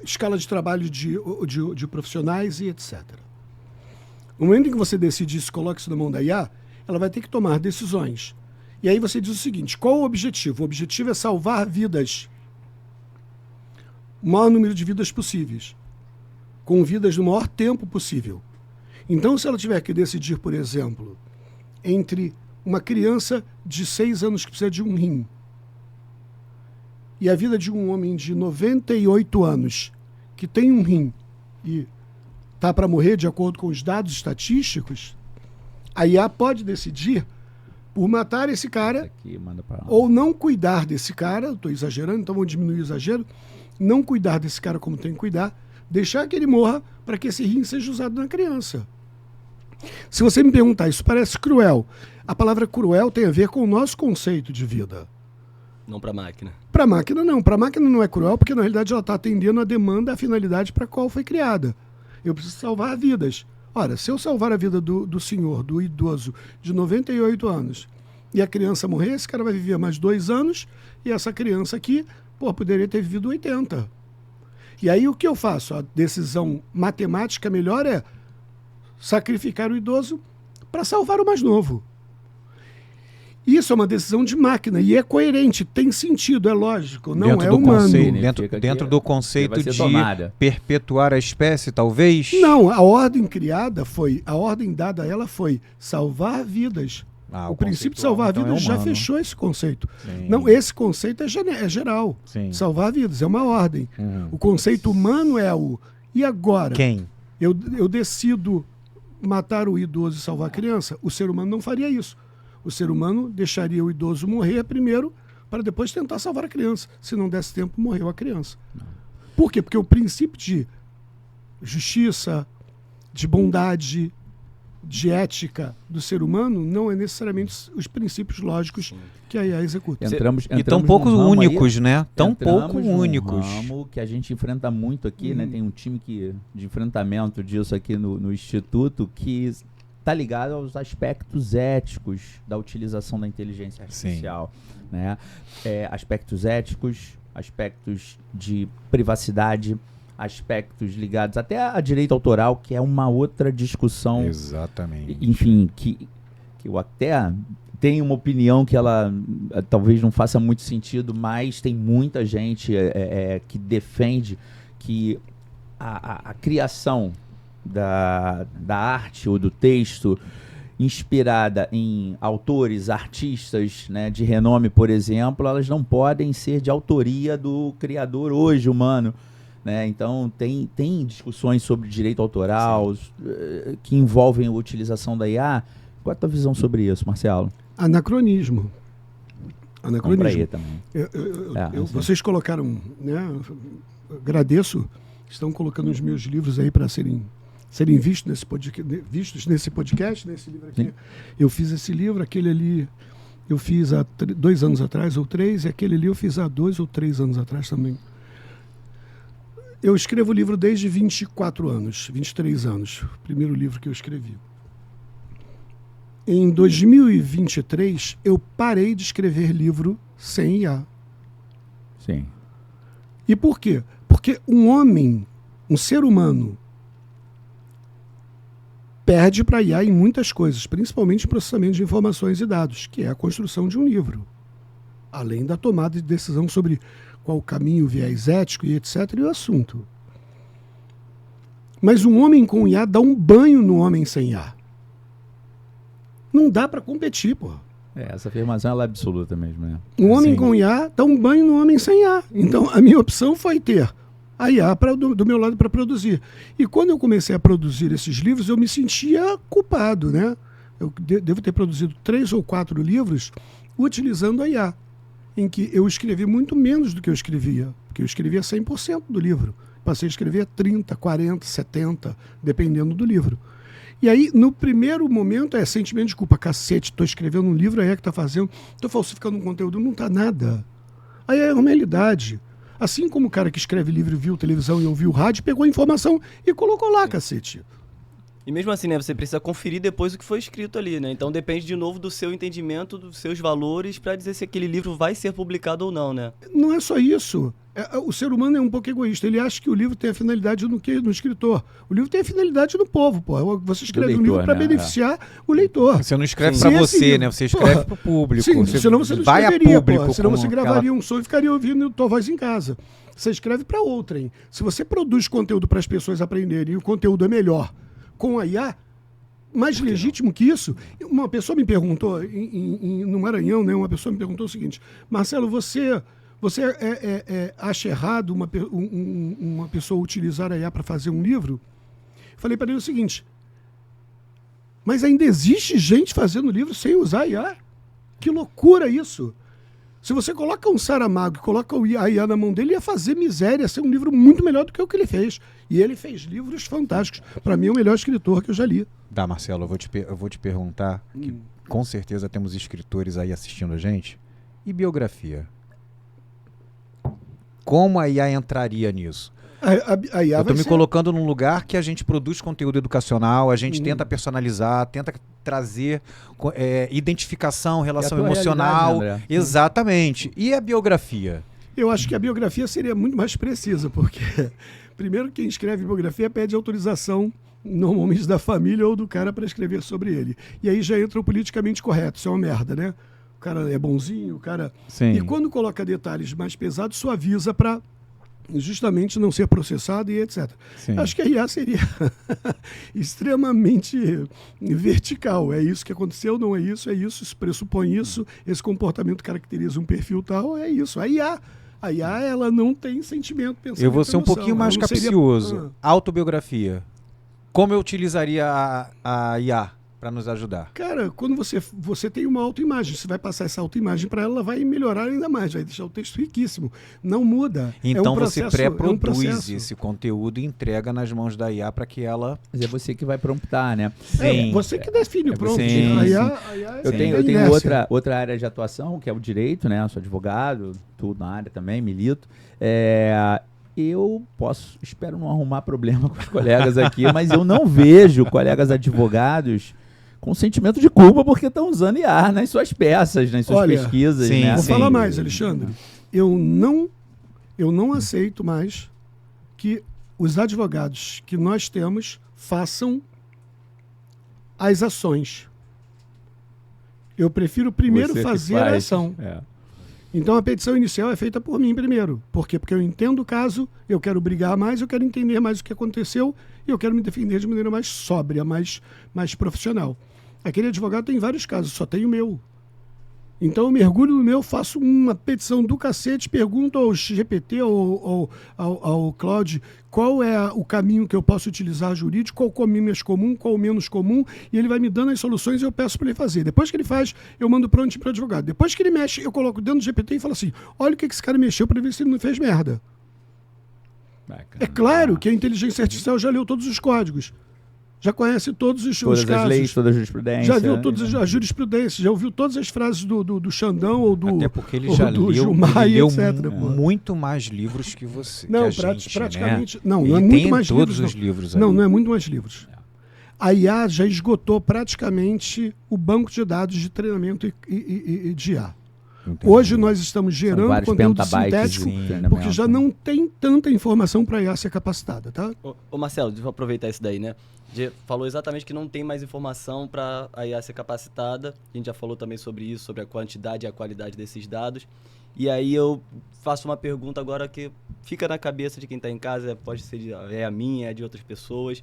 escala de trabalho de profissionais e etc. No momento em que você decide isso, coloca isso na mão da IA, ela vai ter que tomar decisões. E aí você diz o seguinte: qual o objetivo? O objetivo é salvar vidas. O maior número de vidas possíveis. Com vidas no maior tempo possível. Então, se ela tiver que decidir, por exemplo, entre uma criança de 6 anos que precisa de um rim e a vida de um homem de 98 anos que tem um rim e está para morrer de acordo com os dados estatísticos, a IA pode decidir por matar esse cara ou não cuidar desse cara. Estou exagerando, então vou diminuir o exagero. Não cuidar desse cara como tem que cuidar, deixar que ele morra para que esse rim seja usado na criança. Se você me perguntar, isso parece cruel. A palavra cruel tem a ver com o nosso conceito de vida. Não para a máquina. Para a máquina não. Para a máquina não é cruel porque na realidade ela está atendendo a demanda, a finalidade para a qual foi criada. Eu preciso salvar vidas. Ora, se eu salvar a vida do senhor, do idoso de 98 anos e a criança morrer, esse cara vai viver mais 2 anos e essa criança aqui, poderia ter vivido 80. E aí o que eu faço? A decisão matemática melhor é sacrificar o idoso para salvar o mais novo. Isso é uma decisão de máquina e é coerente, tem sentido, é lógico, não dentro é do humano. Conceito, dentro do conceito de perpetuar a espécie, talvez? Não, a ordem dada a ela foi salvar vidas. O princípio de salvar vidas já fechou esse conceito. Sim. Não, esse conceito é geral. Sim. Salvar vidas é uma ordem. O conceito humano é o... E agora? Quem? Eu decido matar o idoso e salvar a criança? O ser humano não faria isso. O ser humano deixaria o idoso morrer primeiro para depois tentar salvar a criança. Se não desse tempo, morreu a criança. Por quê? Porque o princípio de justiça, de bondade, de ética do ser humano não é necessariamente os princípios lógicos que a IA executa. E tão pouco únicos, né? Tão pouco únicos. Ramo que a gente enfrenta muito aqui, né? Tem um time de enfrentamento disso aqui no Instituto que está ligado aos aspectos éticos da utilização da inteligência artificial. Né? Aspectos éticos, aspectos de privacidade, aspectos ligados até a direito autoral, que é uma outra discussão. Exatamente. Enfim, que eu até tenho uma opinião que ela talvez não faça muito sentido, mas tem muita gente que defende que a criação da arte ou do texto inspirada em autores, artistas, né, de renome, por exemplo, elas não podem ser de autoria do criador hoje humano. Né? Então, tem discussões sobre direito autoral que envolvem a utilização da IA. Qual é a tua visão sobre isso, Marcelo? Anacronismo. Aí também. Vocês colocaram, né? Agradeço, estão colocando os meus livros aí para serem vistos nesse podcast, nesse livro aqui. Sim. Eu fiz esse livro, aquele ali eu fiz há 2 anos atrás, ou 3, e aquele ali eu fiz há 2 ou 3 anos atrás também. Eu escrevo livro desde 24 anos, 23 anos, o primeiro livro que eu escrevi. Em 2023, eu parei de escrever livro sem IA. Sim. E por quê? Porque um ser humano, perde para a IA em muitas coisas, principalmente em processamento de informações e dados, que é a construção de um livro. Além da tomada de decisão sobre qual o caminho, o viés ético e etc. e o assunto. Mas um homem com IA dá um banho no homem sem IA. Não dá para competir, pô. Essa afirmação ela é absoluta mesmo, né? Um homem Sim. com IA dá um banho no homem sem IA. Então, a minha opção foi ter a IA do meu lado para produzir. E quando eu comecei a produzir esses livros, eu me sentia culpado, né? Eu devo ter produzido 3 ou 4 livros utilizando a IA, em que eu escrevi muito menos do que eu escrevia, porque eu escrevia 100% do livro. Passei a escrever 30, 40, 70, dependendo do livro. E aí, no primeiro momento, é sentimento de culpa. Cacete, estou escrevendo um livro, aí é que está fazendo, estou falsificando um conteúdo, não está nada. Aí é uma realidade. Assim como o cara que escreve livro viu televisão e ouviu rádio, pegou a informação e colocou lá, cacete. E mesmo assim, né, você precisa conferir depois o que foi escrito ali, né? Então depende de novo do seu entendimento, dos seus valores, para dizer se aquele livro vai ser publicado ou não, né? Não é só isso. O ser humano é um pouco egoísta. Ele acha que o livro tem a finalidade no escritor. O livro tem a finalidade no povo, pô. Você escreve um livro para beneficiar o leitor. Você não escreve Sim. para Se você, esse né? Você livro- escreve Porra. para o público. Sim, senão você não vai a escreveria, público. pô. Senão com você gravaria um som e ficaria ouvindo a tua voz em casa. Você escreve para outrem. Se você produz conteúdo para as pessoas aprenderem e o conteúdo é melhor com a IA, mais legítimo que isso, uma pessoa me perguntou, no Maranhão, né, uma pessoa me perguntou o seguinte: Marcelo, você acha errado uma pessoa utilizar a IA para fazer um livro? Falei para ele o seguinte: mas ainda existe gente fazendo livro sem usar a IA? Que loucura isso! Se você coloca um Saramago e coloca a IA na mão dele, ia fazer miséria, ia ser um livro muito melhor do que o que ele fez. E ele fez livros fantásticos. Para mim, é o melhor escritor que eu já li. Tá, Marcelo, eu vou te perguntar, que com certeza temos escritores aí assistindo a gente. E biografia? Como a IA entraria nisso? A IA Eu tô vai me ser... colocando num lugar que a gente produz conteúdo educacional, a gente tenta personalizar, tenta trazer identificação, relação tua emocional. realidade, né, André? Exatamente. E a biografia? Eu acho que a biografia seria muito mais precisa, porque primeiro quem escreve biografia pede autorização, normalmente da família ou do cara para escrever sobre ele. E aí já entra o politicamente correto, isso é uma merda, né? O cara é bonzinho, o cara... Sim. E quando coloca detalhes mais pesados, suaviza para justamente não ser processado e etc. Sim. Acho que a IA seria extremamente vertical. É isso que aconteceu, não é isso, isso pressupõe isso, esse comportamento caracteriza um perfil tal, é isso. A IA, ela não tem sentimento, pensamento, Eu vou ser um emoção. pouquinho mais Ela não seria- capcioso. Autobiografia. Como eu utilizaria a IA para nos ajudar? Cara, quando você tem uma autoimagem, você vai passar essa autoimagem para ela, ela vai melhorar ainda mais, vai deixar o texto riquíssimo. Não muda. Então processo, você pré-produz processo. esse conteúdo e entrega nas mãos da IA para que ela... Mas é você que vai promptar, né? É, você que define o prompt. Sim, A sim. IA Eu é tenho inércia. outra área de atuação, que é o direito, né? Eu sou advogado, tudo na área também, milito. Eu espero não arrumar problema com os colegas aqui, mas eu não vejo colegas advogados com sentimento de culpa porque estão usando IA nas suas peças, nas suas Olha, pesquisas, sim, né? Vou sim. falar mais, Alexandre. Eu não aceito mais que os advogados que nós temos façam as ações. Eu prefiro primeiro Você que fazer a faz. ação. É. Então a petição inicial é feita por mim primeiro. Por quê? Porque eu entendo o caso, eu quero brigar mais, eu quero entender mais o que aconteceu e eu quero me defender de maneira mais sóbria, mais profissional. Aquele advogado tem vários casos, só tem o meu. Então eu mergulho no meu, faço uma petição do cacete, pergunto ao GPT ou ao Claude qual é o caminho que eu posso utilizar jurídico, qual o caminho mais comum, qual o menos comum, e ele vai me dando as soluções e eu peço para ele fazer. Depois que ele faz, eu mando pronto para o advogado. Depois que ele mexe, eu coloco dentro do GPT e falo assim, olha o que esse cara mexeu para ver se ele não fez merda. É claro que a inteligência artificial já leu todos os códigos, já conhece todos os Todas casos. as leis, toda a jurisprudência. Já viu todas a jurisprudência, já ouviu todas as frases do Xandão ou do, Até porque ele ou já do leu, Gilmar ele e leu etc. pô. muito mais livros que você. Não, que a gente, praticamente. né? Não, Ele não é tem muito mais todos livros. os livros Não, ali. não é muito mais livros. A IA já esgotou praticamente o banco de dados de treinamento e de IA. Entendi. Hoje nós estamos gerando vários conteúdo petabytes sintético de treinamento. porque já não tem tanta informação para a IA ser capacitada, tá? Ô Marcelo, deixa eu aproveitar isso daí, né? Falou exatamente que não tem mais informação para a IA ser capacitada. A gente já falou também sobre isso, sobre a quantidade e a qualidade desses dados. E aí eu faço uma pergunta agora que fica na cabeça de quem está em casa, pode ser a minha, é de outras pessoas.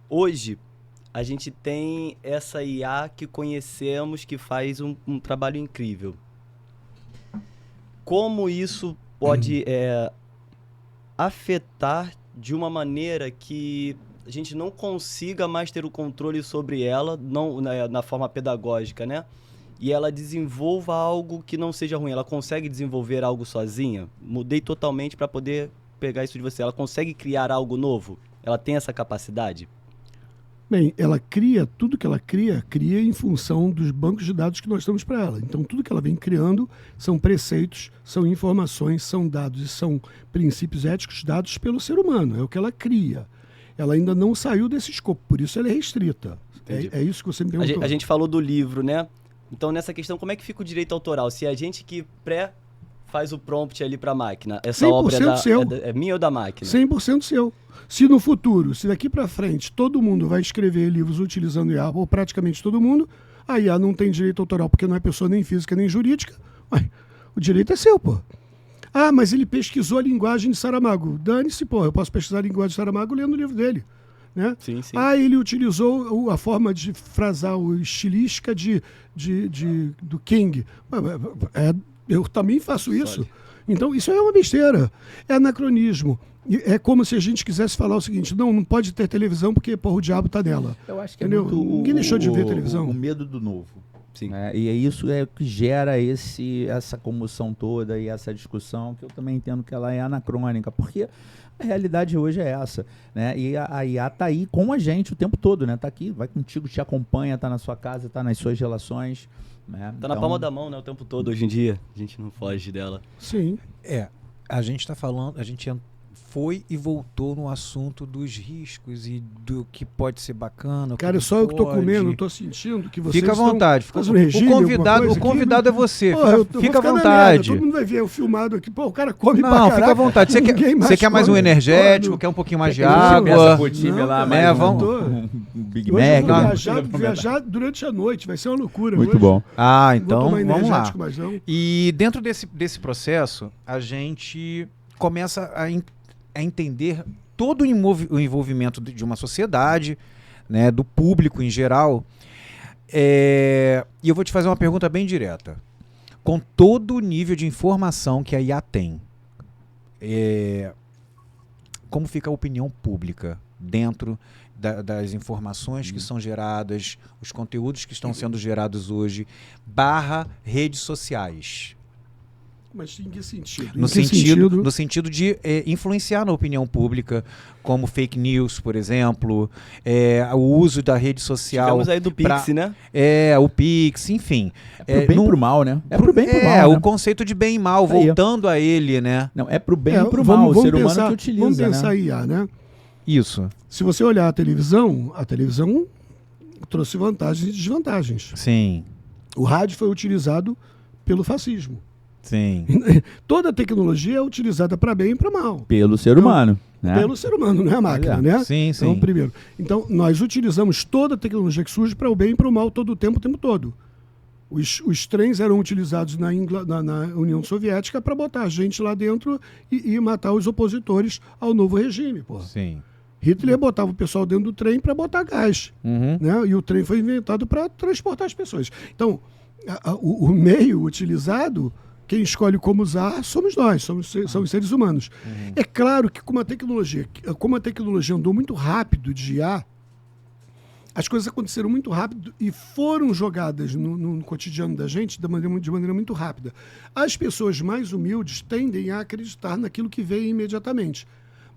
Hoje, a gente tem essa IA que conhecemos, que faz um trabalho incrível. Como isso pode afetar de uma maneira que a gente não consiga mais ter o controle sobre ela, não na forma pedagógica, né? E ela desenvolva algo que não seja ruim. Ela consegue desenvolver algo sozinha? Mudei totalmente para poder pegar isso de você. Ela consegue criar algo novo? Ela tem essa capacidade? Bem, ela cria, tudo que ela cria em função dos bancos de dados que nós temos para ela. Então, tudo que ela vem criando são preceitos, são informações, são dados e são princípios éticos dados pelo ser humano. É o que ela cria. Ela ainda não saiu desse escopo, por isso ela é restrita. É isso que você me perguntou. A gente falou do livro, né? Então, nessa questão, como é que fica o direito autoral? Se a gente que faz o prompt ali para a máquina, essa obra é minha ou da máquina? 100% seu. Se no futuro, se daqui para frente todo mundo vai escrever livros utilizando IA, ou praticamente todo mundo, a IA não tem direito autoral porque não é pessoa nem física nem jurídica, o direito é seu, pô. Ah, mas ele pesquisou a linguagem de Saramago. Dane-se, pô, eu posso pesquisar a linguagem de Saramago lendo o livro dele. Né? Sim, sim. Ah, ele utilizou a forma de frasar, o estilística do King. Eu também faço isso. Então, isso é uma besteira. É anacronismo. É como se a gente quisesse falar o seguinte: não pode ter televisão porque o diabo está nela. Eu acho que entendeu? É muito ninguém deixou de ver televisão. O medo do novo. Sim. Né? E é isso que gera essa comoção toda e essa discussão, que eu também entendo que ela é anacrônica, porque a realidade hoje é essa, né? E a IA tá aí com a gente o tempo todo, né? Tá aqui, vai contigo, te acompanha, tá na sua casa, tá nas suas relações, né? Tá na palma da mão, né? O tempo todo hoje em dia. A gente não foge dela. Sim. A gente está falando, a gente foi e voltou no assunto dos riscos e do que pode ser bacana. Cara, só eu que tô comendo, tô sentindo que vocês fica à vontade. Faz um regime, o convidado é você. Fica à merda, vontade. todo mundo vai ver o filmado aqui. Pô, o cara come pra Não, caraca. fica à vontade. Você quer mais um energético, quer um pouquinho mais de água? Um Big Mac. Viajar durante a noite, vai ser uma loucura. Muito hoje. bom. Então vamos lá. Mais não. E dentro desse processo, a gente começa a entender todo o envolvimento de uma sociedade, né, do público em geral. E eu vou te fazer uma pergunta bem direta. Com todo o nível de informação que a IA tem, como fica a opinião pública dentro das informações que são geradas, os conteúdos que estão sendo gerados hoje, / redes sociais? Mas em que sentido? No sentido de influenciar na opinião pública, como fake news, por exemplo, o uso da rede social. Ficamos aí do Pix, né? O Pix, enfim. É pro bem e pro mal, né? É pro bem e pro mal. O conceito de bem e mal, voltando a ele, né? Não, é pro bem e pro mal, o ser humano que utiliza, vamos pensar em IA, né? Isso. Se você olhar a televisão trouxe vantagens e desvantagens. Sim. O rádio foi utilizado pelo fascismo. Sim. Toda a tecnologia é utilizada para bem e para mal. Pelo ser humano. Né? Pelo ser humano, não é a máquina, né? Sim, sim. Então, primeiro. Então, nós utilizamos toda a tecnologia que surge para o bem e para o mal todo o tempo todo. Os trens eram utilizados na União Soviética para botar gente lá dentro e matar os opositores ao novo regime. Porra. Sim. Hitler botava o pessoal dentro do trem para botar gás. Uhum. Né? E o trem foi inventado para transportar as pessoas. Então, o meio utilizado, quem escolhe como usar somos nós, somos os seres humanos. Uhum. É claro que como a tecnologia andou muito rápido de IA, as coisas aconteceram muito rápido e foram jogadas no cotidiano da gente de maneira muito rápida. As pessoas mais humildes tendem a acreditar naquilo que vem imediatamente.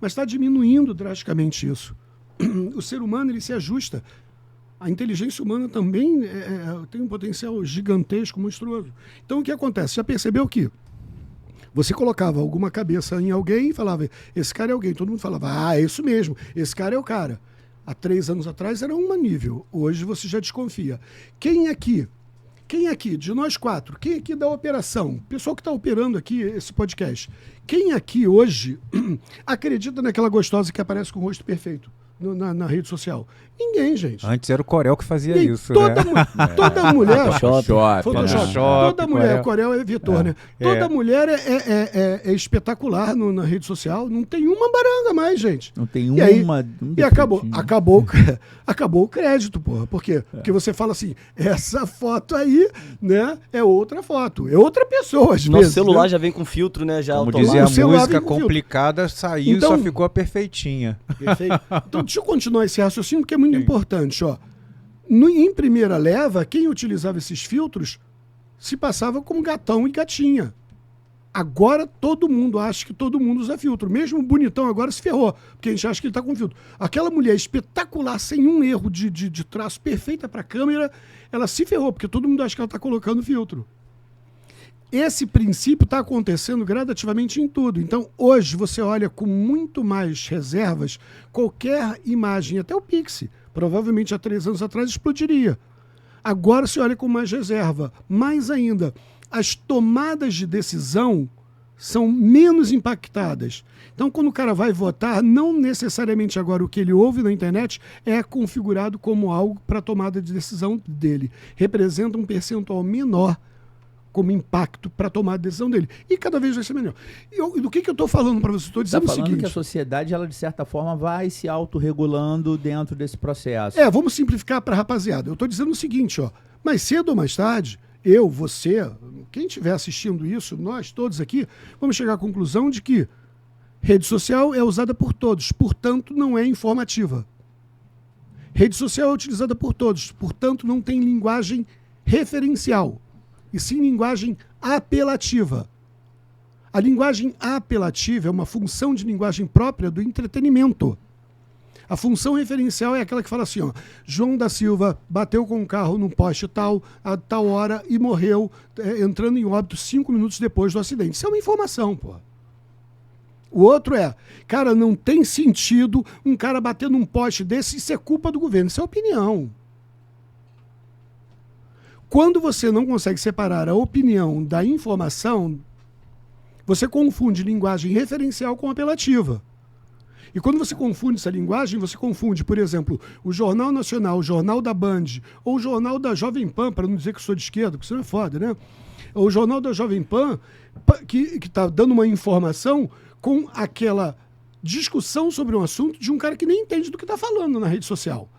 Mas está diminuindo drasticamente isso. O ser humano ele se ajusta. A inteligência humana também tem um potencial gigantesco, monstruoso. Então, o que acontece? Já percebeu que você colocava alguma cabeça em alguém e falava, esse cara é alguém. Todo mundo falava, é isso mesmo, esse cara é o cara. Há 3 anos atrás era um nível. Hoje você já desconfia. Quem aqui, de nós 4, quem aqui da operação, o pessoal que está operando aqui esse podcast, quem aqui hoje acredita naquela gostosa que aparece com o rosto perfeito? na rede social? Ninguém, gente. Antes era o Corel que fazia E isso, toda, né? toda mulher... Photoshop. Photoshop. Né? Toda mulher, o Corel é Vitor, né? Toda mulher é espetacular na rede social. Não tem uma baranga mais, gente. Não tem E aí- uma... E acabou o crédito, porra. Por quê? Porque você fala assim, essa foto aí, né, é outra foto. É outra pessoa, às Nosso vezes. celular né? já vem com filtro, né? Já Como automático. dizia a O celular música, vem com complicada saiu Então- e só ficou a perfeitinha. Perfeito. Então, deixa eu continuar esse raciocínio, porque é muito importante. Ó. Em primeira leva, quem utilizava esses filtros se passava como gatão e gatinha. Agora todo mundo acha que todo mundo usa filtro. Mesmo o bonitão agora se ferrou, porque a gente acha que ele está com filtro. Aquela mulher espetacular, sem um erro de traço, perfeita para a câmera, ela se ferrou, porque todo mundo acha que ela está colocando filtro. Esse princípio está acontecendo gradativamente em tudo. Então, hoje, você olha com muito mais reservas qualquer imagem, até o Pixie. Provavelmente, há 3 anos atrás, explodiria. Agora, se olha com mais reserva. Mais ainda, as tomadas de decisão são menos impactadas. Então, quando o cara vai votar, não necessariamente agora o que ele ouve na internet é configurado como algo para a tomada de decisão dele. Representa um percentual menor como impacto para tomar a decisão dele. E cada vez vai ser melhor. E do que eu estou falando para você? Estou Está dizendo o falando seguinte... que a sociedade, ela de certa forma, vai se autorregulando dentro desse processo. Vamos simplificar para a rapaziada. Eu estou dizendo o seguinte, ó. Mais cedo ou mais tarde, eu, você, quem estiver assistindo isso, nós todos aqui, vamos chegar à conclusão de que rede social é usada por todos, portanto, não é informativa. Rede social é utilizada por todos, portanto, não tem linguagem referencial, e sim linguagem apelativa. A linguagem apelativa é uma função de linguagem própria do entretenimento. A função referencial é aquela que fala assim, ó, João da Silva bateu com um carro num poste tal, a tal hora e morreu entrando em óbito 5 minutos depois do acidente. Isso é uma informação, pô. O outro é, cara, não tem sentido um cara bater num poste desse e ser culpa do governo. Isso é opinião. Quando você não consegue separar a opinião da informação, você confunde linguagem referencial com apelativa. E quando você confunde essa linguagem, você confunde, por exemplo, o Jornal Nacional, o Jornal da Band, ou o Jornal da Jovem Pan, para não dizer que eu sou de esquerda, porque isso não é foda, né? O Jornal da Jovem Pan, que está dando uma informação com aquela discussão sobre um assunto de um cara que nem entende do que está falando na rede social.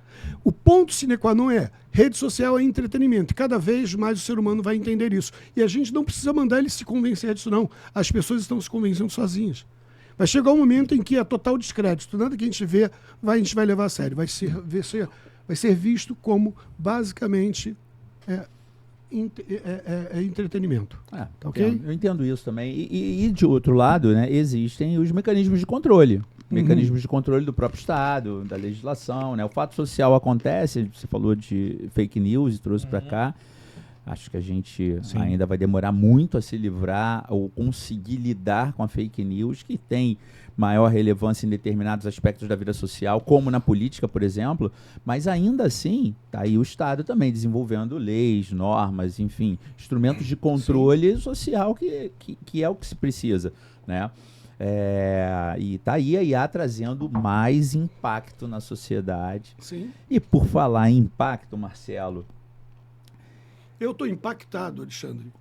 O ponto sine qua non é, rede social é entretenimento, e cada vez mais o ser humano vai entender isso. E a gente não precisa mandar ele se convencer disso, não. As pessoas estão se convencendo sozinhas. Vai chegar um momento em que é total descrédito. Nada que a gente vê, a gente vai levar a sério. Vai ser visto como, basicamente, entretenimento. Tá ok? Eu entendo isso também. E de outro lado, né, existem os mecanismos de controle. Mecanismos de controle do próprio Estado, da legislação. Né? O fato social acontece, você falou de fake news e trouxe para cá. Acho que a gente ainda vai demorar muito a se livrar ou conseguir lidar com a fake news, que tem maior relevância em determinados aspectos da vida social, como na política, por exemplo, mas ainda assim, está aí o Estado também desenvolvendo leis, normas, enfim, instrumentos de controle social que é o que se precisa, né? E está aí a IA trazendo mais impacto na sociedade. Sim. E por falar em impacto, Marcelo... Eu estou impactado, Alexandre.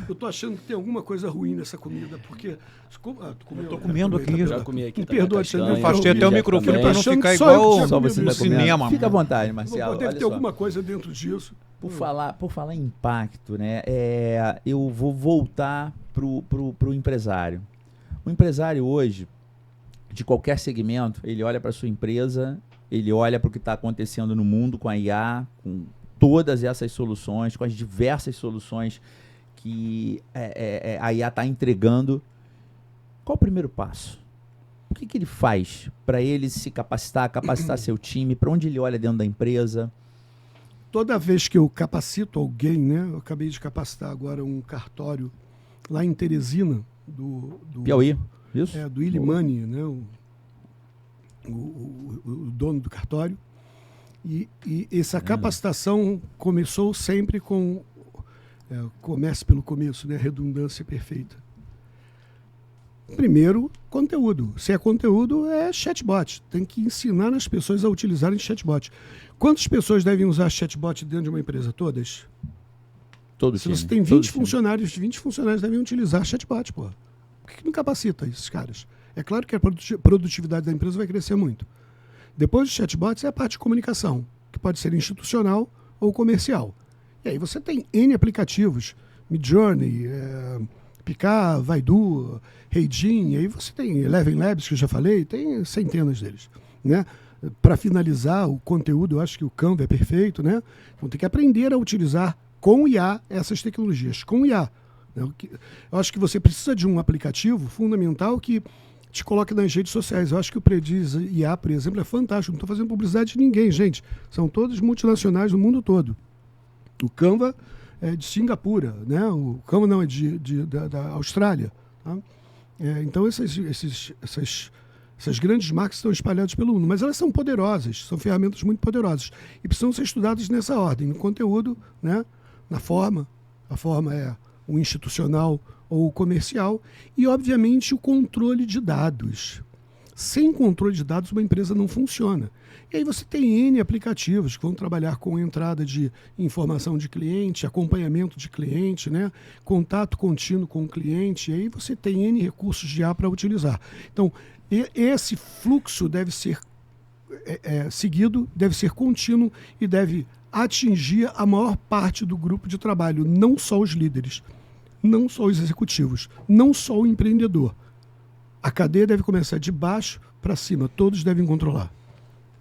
Eu estou achando que tem alguma coisa ruim nessa comida, porque... Eu estou comendo aqui. Já comi aqui. Me também, perdoa, castanha. Alexandre. Eu afastei até o microfone também. para não Achando ficar que só eu igual que tinha Só você comido tá isso. comendo. cinema. Fica à vontade, Marcelo. Deve olha ter só. alguma coisa dentro disso. Por falar em impacto, né? Eu vou voltar pro empresário. O empresário hoje, de qualquer segmento, ele olha para sua empresa, ele olha para o que está acontecendo no mundo com a IA, com todas essas soluções, com as diversas soluções que a IA está entregando. Qual o primeiro passo? O que ele faz para ele se capacitar seu time? Para onde ele olha dentro da empresa? Toda vez que eu capacito alguém, né? Eu acabei de capacitar agora um cartório lá em Teresina, do Piauí, isso? do Ilimani, né? O dono do cartório. E essa capacitação começou sempre comece pelo começo, né? Redundância perfeita. Primeiro, conteúdo. Se é conteúdo, é chatbot. Tem que ensinar as pessoas a utilizarem chatbot. Quantas pessoas devem usar chatbot dentro de uma empresa? Todas. Se você tem 20 funcionários, 20 funcionários devem utilizar chatbot, pô. Por que não capacita esses caras? É claro que a produtividade da empresa vai crescer muito. Depois dos chatbots é a parte de comunicação, que pode ser institucional ou comercial. E aí você tem N aplicativos, Midjourney, Picard, Vaidu, Heijin, e aí você tem Eleven Labs, que eu já falei, tem centenas deles, né? Para finalizar o conteúdo, eu acho que o Canva é perfeito, né? Vão ter que aprender a utilizar com IA essas tecnologias, com IA. Eu acho que você precisa de um aplicativo fundamental que te coloque nas redes sociais. Eu acho que o Prediz IA, por exemplo, é fantástico. Não estou fazendo publicidade de ninguém, gente. São todos multinacionais do mundo todo. O Canva é de Singapura, né? O Canva não, é da Austrália. Tá? Então essas grandes marcas estão espalhadas pelo mundo, mas elas são poderosas, são ferramentas muito poderosas e precisam ser estudadas nessa ordem, no conteúdo, né? Na forma. A forma é o institucional ou o comercial e, obviamente, o controle de dados. Sem controle de dados, uma empresa não funciona. E aí você tem N aplicativos que vão trabalhar com entrada de informação de cliente, acompanhamento de cliente, né? Contato contínuo com o cliente, e aí você tem N recursos de IA para utilizar. Então, esse fluxo deve ser seguido, deve ser contínuo e deve atingir a maior parte do grupo de trabalho, não só os líderes, não só os executivos, não só o empreendedor. A cadeia deve começar de baixo para cima, todos devem controlar.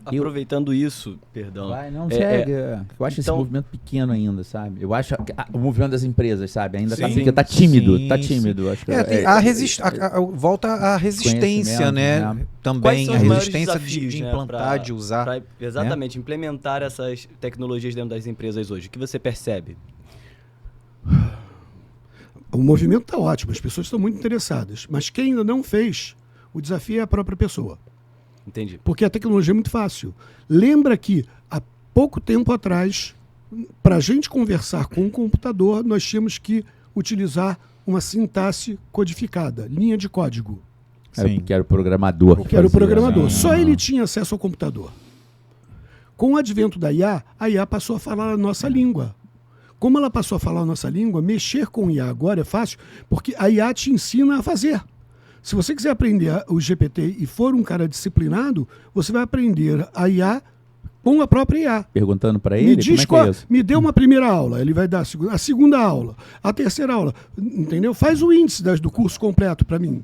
Aproveitando isso, perdão. Vai, não, segue. Eu acho esse movimento pequeno ainda, sabe? Eu acho o movimento das empresas, sabe? Ainda tá tímido, tá tímido. Acho que volta a resistência, né? Também a resistência de implantar, de usar. Exatamente, implementar essas tecnologias dentro das empresas hoje. O que você percebe? O movimento está ótimo, as pessoas estão muito interessadas. Mas quem ainda não fez, o desafio é a própria pessoa. Entendi. Porque a tecnologia é muito fácil. Lembra que há pouco tempo atrás, para a gente conversar com um computador, nós tínhamos que utilizar uma sintaxe codificada, linha de código. Que era o programador. Que era o programador. Só ele tinha acesso ao computador. Com o advento da IA, a IA passou a falar a nossa língua. Como ela passou a falar a nossa língua, mexer com IA agora é fácil, porque a IA te ensina a fazer. Se você quiser aprender o GPT e for um cara disciplinado, você vai aprender a IA com a própria IA. Perguntando para ele, como é isso? Me dê uma primeira aula, ele vai dar a segunda aula, a terceira aula, entendeu? Faz o índice do curso completo para mim.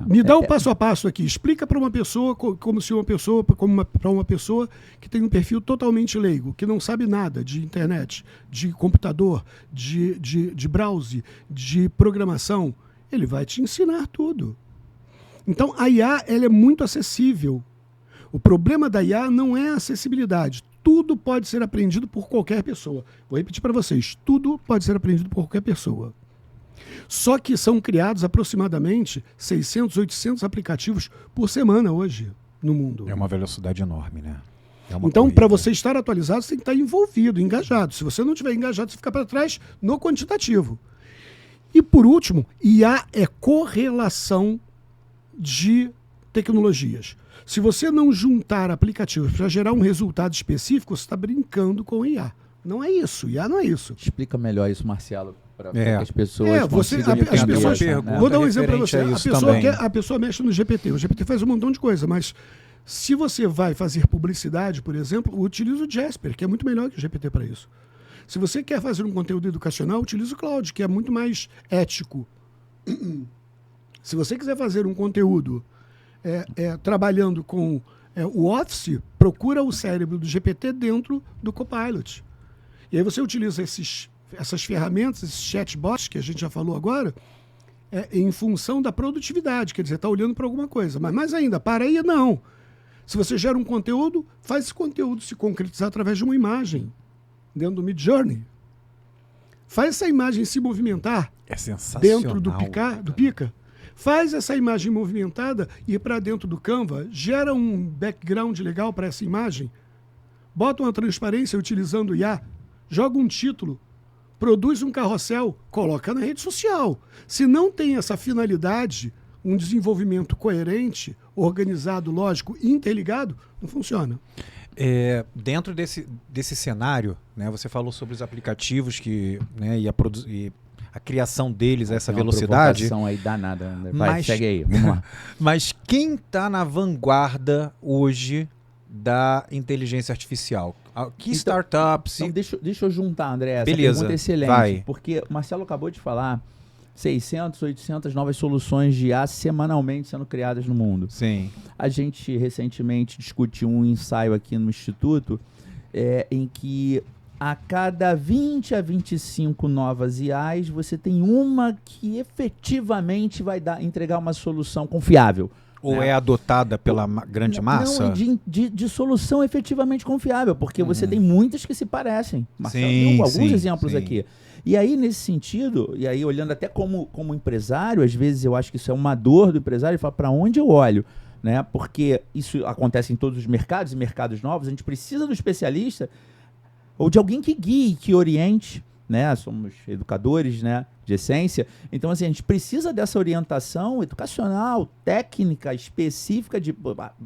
Me dá o passo a passo aqui, explica para uma pessoa para uma pessoa que tem um perfil totalmente leigo, que não sabe nada de internet, de computador, de browser, de programação. Ele vai te ensinar tudo. Então, a IA ela é muito acessível. O problema da IA não é a acessibilidade. Tudo pode ser aprendido por qualquer pessoa. Vou repetir para vocês. Tudo pode ser aprendido por qualquer pessoa. Só que são criados aproximadamente 600, 800 aplicativos por semana hoje no mundo. É uma velocidade enorme, né? Então, para você estar atualizado, você tem que estar envolvido, engajado. Se você não estiver engajado, você fica para trás no quantitativo. E, por último, IA é correlação de tecnologias. Se você não juntar aplicativos para gerar um resultado específico, você está brincando com IA. Não é isso. IA não é isso. Explica melhor isso, Marcelo, para que as pessoas Vou dar um exemplo para você. A pessoa mexe no GPT. O GPT faz um montão de coisa, mas se você vai fazer publicidade, por exemplo, utiliza o Jasper, que é muito melhor que o GPT para isso. Se você quer fazer um conteúdo educacional, utilize o Cloud, que é muito mais ético. Se você quiser fazer um conteúdo trabalhando com o Office, procura o cérebro do GPT dentro do Copilot. E aí você utiliza essas ferramentas, esses chatbots que a gente já falou agora, em função da produtividade. Quer dizer, está olhando para alguma coisa. Mas mais ainda, para aí não. Se você gera um conteúdo, faz esse conteúdo se concretizar através de uma imagem. Dentro do Midjourney. Faz essa imagem se movimentar dentro do Pica. Faz essa imagem movimentada ir para dentro do Canva, gera um background legal para essa imagem, bota uma transparência utilizando o IA, joga um título produz um carrossel, coloca na rede social. Se não tem essa finalidade, um desenvolvimento coerente, organizado, lógico, interligado, não funciona. Dentro desse cenário, né, você falou sobre os aplicativos e a criação deles a essa velocidade. Uma aí danada, André. Vai, segue aí, vamos lá. Mas quem está na vanguarda hoje da inteligência artificial? Que startups? Então deixa eu juntar, André, essa Beleza, pergunta é excelente. vai. Porque o Marcelo acabou de falar 600, 800 novas soluções de IA semanalmente sendo criadas no mundo. Sim. A gente recentemente discutiu um ensaio aqui no Instituto em que a cada 20 a 25 novas IAs, você tem uma que efetivamente vai entregar uma solução confiável. Ou é adotada pela grande massa? Não, de solução efetivamente confiável, porque você tem muitas que se parecem. Marcelo Sim, deu alguns exemplos sim. aqui. E aí, nesse sentido, e aí olhando até como empresário, às vezes eu acho que isso é uma dor do empresário, ele fala, para onde eu olho? Né? Porque isso acontece em todos os mercados, e mercados novos, a gente precisa do especialista ou de alguém que guie, que oriente, né? Somos educadores, né, de essência. Então, assim, a gente precisa dessa orientação educacional, técnica, específica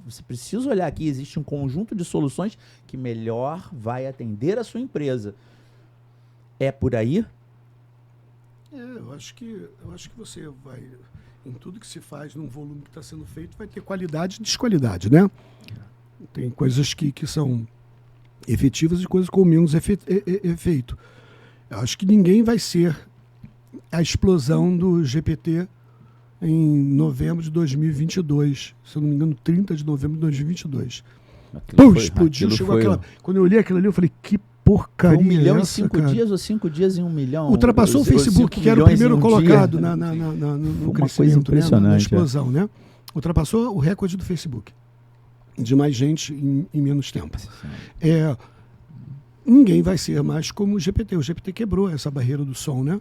você precisa olhar aqui, existe um conjunto de soluções que melhor vai atender a sua empresa. É por aí? Eu acho que você vai, em tudo que se faz, num volume que está sendo feito, vai ter qualidade e desqualidade, né? Tem coisas que são efetivas e coisas com menos efeito. Eu acho que ninguém vai ser a explosão do GPT em novembro de 2022. Se eu não me engano, 30 de novembro de 2022. Explodiu, chegou aquela... Quando eu olhei aquilo ali, eu falei, que porcaria. 1 milhão é em essa, 5 cara? dias ou 5 dias em 1 milhão? Ultrapassou o Facebook, que era o primeiro colocado no crescimento, impressionante, na explosão, né? Ultrapassou o recorde do Facebook. De mais gente em menos tempo. Ninguém vai ser mais como o GPT. O GPT quebrou essa barreira do som, né?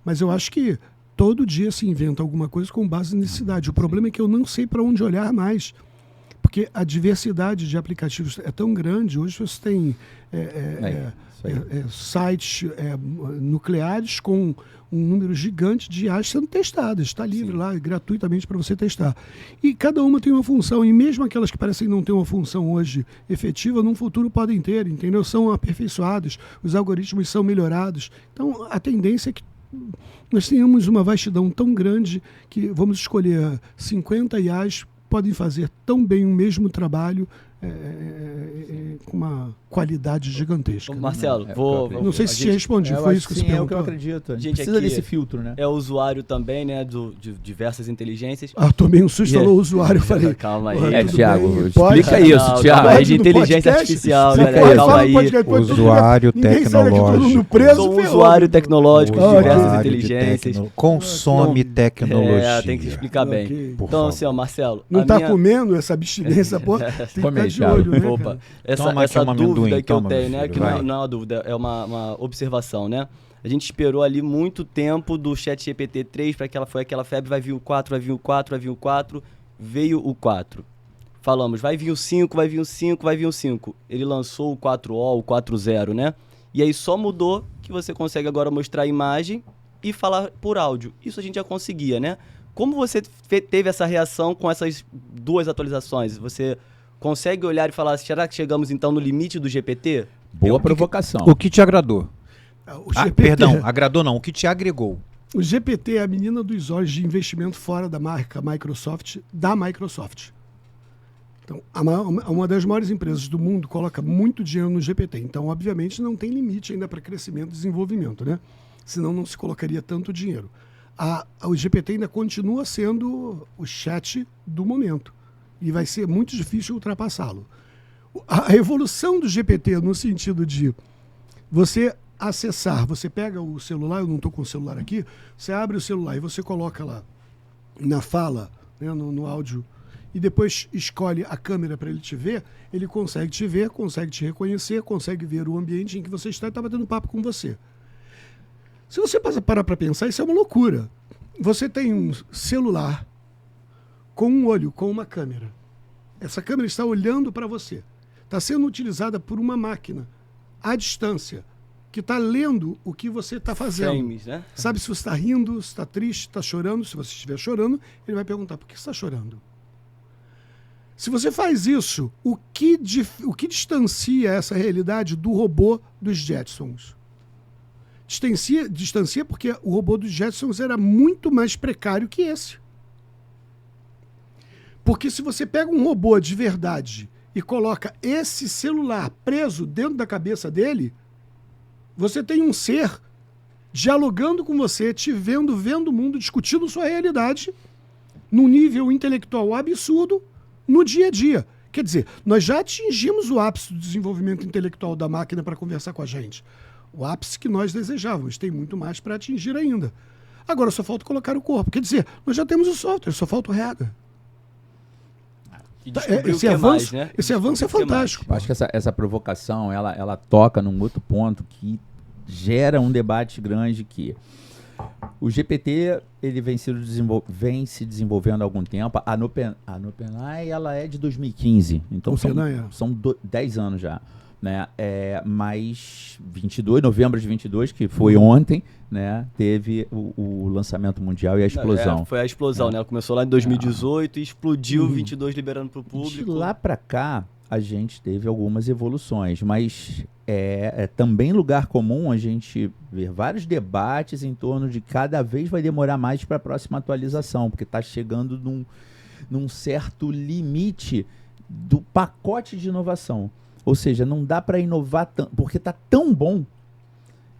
Mas eu acho que todo dia se inventa alguma coisa com base na necessidade. O problema é que eu não sei para onde olhar mais. Porque a diversidade de aplicativos é tão grande. Hoje você tem sites nucleares com um número gigante de IAs sendo testadas. Está livre lá, gratuitamente para você testar. E cada uma tem uma função. E mesmo aquelas que parecem não ter uma função hoje efetiva, num futuro podem ter, entendeu? São aperfeiçoados, os algoritmos são melhorados. Então, a tendência é que nós tenhamos uma vastidão tão grande que vamos escolher 50 IAs podem fazer tão bem o mesmo trabalho com uma qualidade gigantesca. Marcelo, não sei se te respondi, foi isso que você perguntou. É o que eu acredito. A gente Gente, precisa aqui desse filtro, né? É usuário também, né, de diversas inteligências. Tomei um susto, falou usuário, eu falei... Calma aí. Thiago, pode? explica isso, Thiago. É de inteligência artificial, galera, calma aí. Usuário tecnológico. Sou um usuário tecnológico de diversas inteligências. Consome tecnologia. Tem que explicar bem. Então, assim, ó, Marcelo... Não tá comendo essa abstinência, pô? Tem que ficar de olho, né? Opa, essa dúvida que eu tenho, né? Que não é uma dúvida, é uma observação, né? A gente esperou ali muito tempo do ChatGPT 3 para que ela foi aquela febre, vai vir o 4, vai vir o 4, vai vir o 4, veio o 4. Falamos, vai vir o 5, vai vir o 5, vai vir o 5. Ele lançou o 4O, o 4.0, né? E aí só mudou que você consegue agora mostrar a imagem e falar por áudio. Isso a gente já conseguia, né? Como você teve essa reação com essas duas atualizações? Você consegue olhar e falar, será que chegamos então no limite do GPT? Boa provocação. O que te agradou? Perdão, agradou não, o que te agregou? O GPT é a menina dos olhos de investimento fora da marca Microsoft, da Microsoft. Então, uma das maiores empresas do mundo coloca muito dinheiro no GPT. Então, obviamente, não tem limite ainda para crescimento e desenvolvimento, né? Senão não se colocaria tanto dinheiro. O GPT ainda continua sendo o chat do momento. E vai ser muito difícil ultrapassá-lo. A evolução do GPT no sentido de você acessar, você pega o celular, eu não estou com o celular aqui, você abre o celular e você coloca lá na fala, né, no áudio, e depois escolhe a câmera para ele te ver, ele consegue te ver, consegue te reconhecer, consegue ver o ambiente em que você está e está batendo papo com você. Se você parar para pensar, isso é uma loucura. Você tem um celular com um olho, com uma câmera. Essa câmera está olhando para você. Está sendo utilizada por uma máquina, à distância, que está lendo o que você está fazendo. Frames, né? Sabe se você está rindo, se está triste, se está chorando. Se você estiver chorando, ele vai perguntar, por que você está chorando? Se você faz isso, o que distancia essa realidade do robô dos Jetsons? Distancia porque o robô dos Jetsons era muito mais precário que esse. Porque se você pega um robô de verdade e coloca esse celular preso dentro da cabeça dele, você tem um ser dialogando com você, te vendo o mundo, discutindo sua realidade num nível intelectual absurdo no dia a dia. Quer dizer, nós já atingimos o ápice do desenvolvimento intelectual da máquina para conversar com a gente. O ápice que nós desejávamos. Tem muito mais para atingir ainda. Agora só falta colocar o corpo. Quer dizer, nós já temos o software, só falta o rega. Esse avanço é fantástico. Eu acho que essa provocação, ela toca num outro ponto que gera um debate grande que o GPT ele vem se desenvolvendo há algum tempo. A OpenAI ela é de 2015, então são 10 anos já, né? Mas novembro de 22, que foi ontem, né? Teve o lançamento mundial e a explosão. Foi a explosão, né? Ela começou lá em 2018 e explodiu 22 liberando para o público. De lá para cá a gente teve algumas evoluções, mas é também lugar comum a gente ver vários debates em torno de cada vez vai demorar mais para a próxima atualização, porque está chegando num certo limite do pacote de inovação. Ou seja, não dá para inovar tanto, porque está tão bom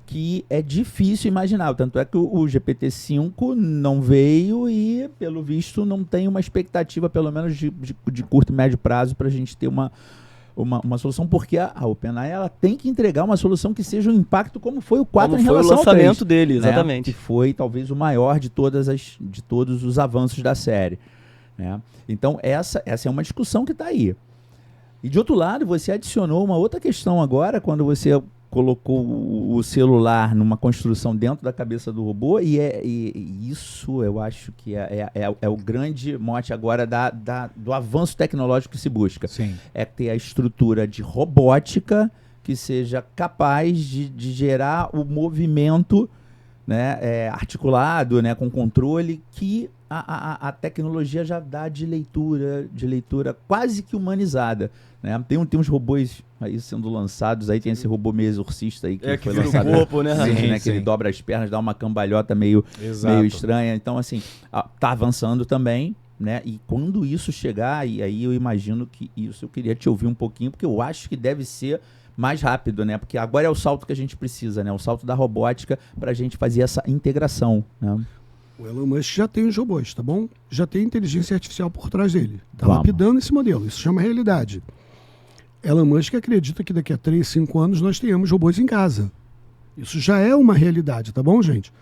que é difícil imaginar. Tanto é que o GPT-5 não veio e, pelo visto, não tem uma expectativa, pelo menos de curto e médio prazo, para a gente ter uma solução, porque a OpenAI ela tem que entregar uma solução que seja um impacto como foi o 4 em relação ao 3. Foi o lançamento dele, exatamente. Né? Que foi talvez o maior de todos os avanços da série. Né? Então, essa é uma discussão que está aí. E, de outro lado, você adicionou uma outra questão agora, quando você colocou o celular numa construção dentro da cabeça do robô, e isso eu acho que é o grande mote agora do avanço tecnológico que se busca. Sim. É ter a estrutura de robótica que seja capaz de gerar o movimento, né, articulado, né, com controle, que a tecnologia já dá de leitura quase que humanizada. Né? Tem uns robôs aí sendo lançados, aí tem esse robô meio exorcista aí que foi lançado. O corpo, né? Sim. Que ele dobra as pernas, dá uma cambalhota meio estranha. Então, assim, tá avançando também, né? E quando isso chegar, e aí eu imagino que isso eu queria te ouvir um pouquinho, porque eu acho que deve ser mais rápido, né? Porque agora é o salto que a gente precisa, né? O salto da robótica para a gente fazer essa integração, né? O Elon Musk já tem os robôs, tá bom? Já tem inteligência artificial por trás dele. Tá lapidando esse modelo. Isso chama realidade. Elon Musk acredita que daqui a 3, 5 anos nós tenhamos robôs em casa. Isso já é uma realidade, tá bom, gente?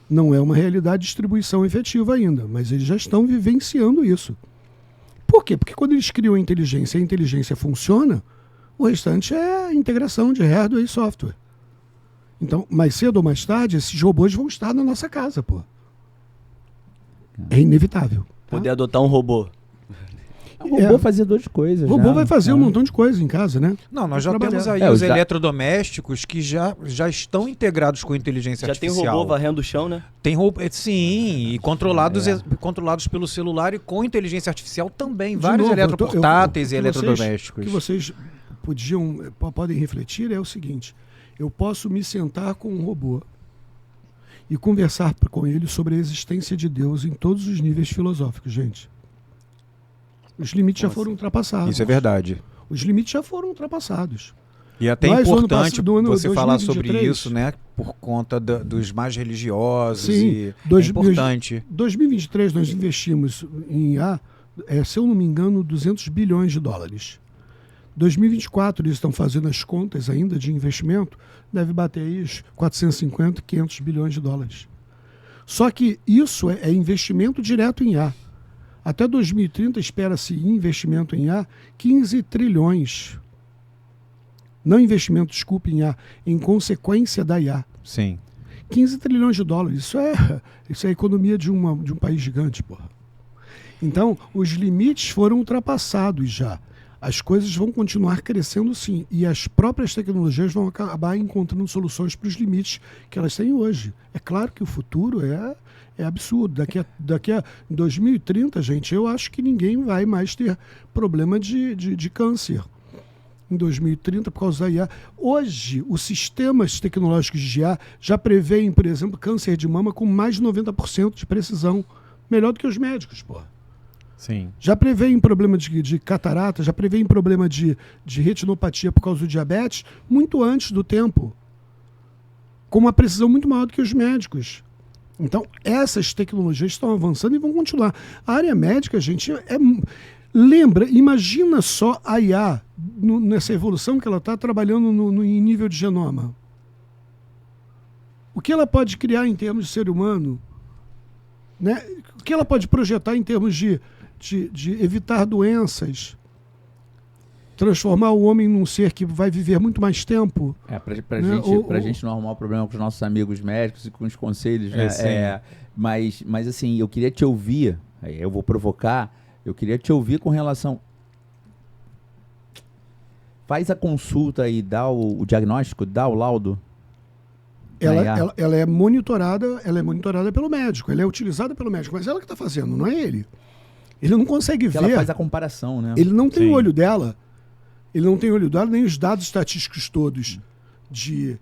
Não é uma realidade de distribuição efetiva ainda, mas eles já estão vivenciando isso. Por quê? Porque quando eles criam a inteligência funciona, o restante é integração de hardware e software. Então, mais cedo ou mais tarde, esses robôs vão estar na nossa casa, pô. É inevitável. Tá? Poder adotar um robô. O robô fazia duas coisas. O robô vai fazer um montão de coisa em casa, né? Não, nós já temos aí os eletrodomésticos que já estão integrados com inteligência artificial. Já tem robô varrendo o chão, né? Tem robô, sim, e controlados pelo celular e com inteligência artificial também. Vários eletroportáteis e eletrodomésticos. O que vocês podem refletir é o seguinte: eu posso me sentar com um robô e conversar com ele sobre a existência de Deus em todos os níveis filosóficos, gente. Os limites já foram ultrapassados. Isso é verdade. Os limites já foram ultrapassados. E é até importante você falar sobre isso, né? Por conta dos mais religiosos. Sim, é importante. Em 2023 nós investimos em IA, se eu não me engano, 200 bilhões de dólares. 2024 eles estão fazendo as contas ainda de investimento, deve bater aí os 450, 500 bilhões de dólares. Só que isso é investimento direto em IA. Até 2030 espera-se investimento em IA 15 trilhões. Não investimento, desculpe, em IA, em consequência da IA. Sim. 15 trilhões de dólares. Isso é a economia de um país gigante, porra. Então, os limites foram ultrapassados já. As coisas vão continuar crescendo sim, e as próprias tecnologias vão acabar encontrando soluções para os limites que elas têm hoje. É claro que o futuro é absurdo. Daqui a 2030, gente, eu acho que ninguém vai mais ter problema de câncer. Em 2030, por causa da IA. Hoje, os sistemas tecnológicos de IA já prevêem, por exemplo, câncer de mama com mais de 90% de precisão. Melhor do que os médicos, pô. Sim. Já prevêem problema de catarata, já prevêem problema de retinopatia por causa do diabetes muito antes do tempo. Com uma precisão muito maior do que os médicos. Então, essas tecnologias estão avançando e vão continuar. A área médica, gente, imagina só a IA nessa evolução que ela está trabalhando em nível de genoma. O que ela pode criar em termos de ser humano? Né? O que ela pode projetar em termos de evitar doenças, transformar o homem num ser que vai viver muito mais tempo. Pra gente não arrumar o problema com os nossos amigos médicos e com os conselhos, né? Mas assim, eu queria te ouvir, eu vou provocar, eu queria te ouvir com relação... Faz a consulta e dá o diagnóstico, dá o laudo. Ela é monitorada pelo médico, ela é utilizada pelo médico, mas ela que está fazendo, não é ele. Ele não consegue ver. Ela faz a comparação, né? Ele não tem o olho dela. Ele não tem o olho dela, nem os dados estatísticos todos de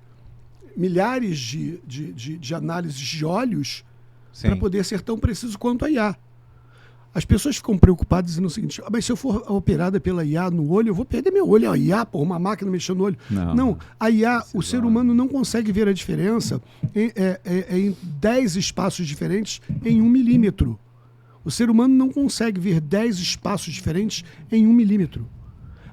milhares de análises de olhos para poder ser tão preciso quanto a IA. As pessoas ficam preocupadas dizendo o seguinte: mas se eu for operada pela IA no olho, eu vou perder meu olho. A IA, uma máquina mexendo no olho. Não, a IA, o ser humano não consegue ver a diferença em 10 espaços diferentes em 1 milímetro. O ser humano não consegue ver 10 espaços diferentes em 1 milímetro.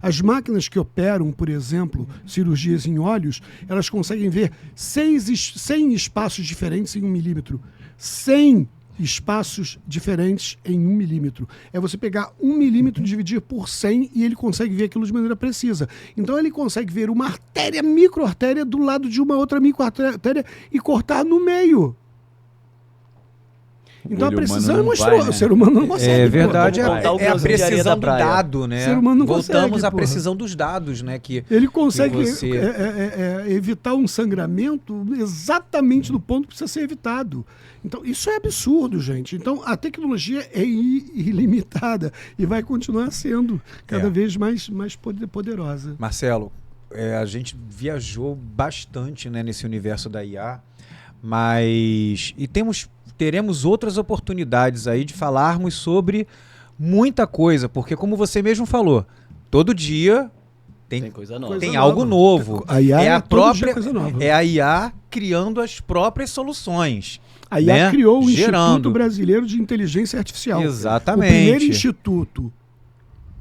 As máquinas que operam, por exemplo, cirurgias em olhos, elas conseguem ver 100 espaços diferentes em 1 milímetro. 100 espaços diferentes em 1 milímetro. É você pegar 1 milímetro e dividir por 100 e ele consegue ver aquilo de maneira precisa. Então ele consegue ver uma artéria, microartéria, do lado de uma outra microartéria e cortar no meio. Então a precisão é monstruosa. O ser humano não consegue. É verdade, pô. é a precisão do dado, né? O ser humano não Voltamos consegue, à precisão dos dados, né? Ele consegue você... evitar um sangramento exatamente no ponto que precisa ser evitado. Então, isso é absurdo, gente. Então, a tecnologia é ilimitada e vai continuar sendo cada vez mais poderosa. Marcelo, a gente viajou bastante, né, nesse universo da IA, mas... teremos outras oportunidades aí de falarmos sobre muita coisa, porque como você mesmo falou, todo dia tem coisa nova. Tem algo novo. A IA é a própria coisa nova. É a IA criando as próprias soluções. A IA né? criou o Gerando. Instituto Brasileiro de Inteligência Artificial. Exatamente. O primeiro instituto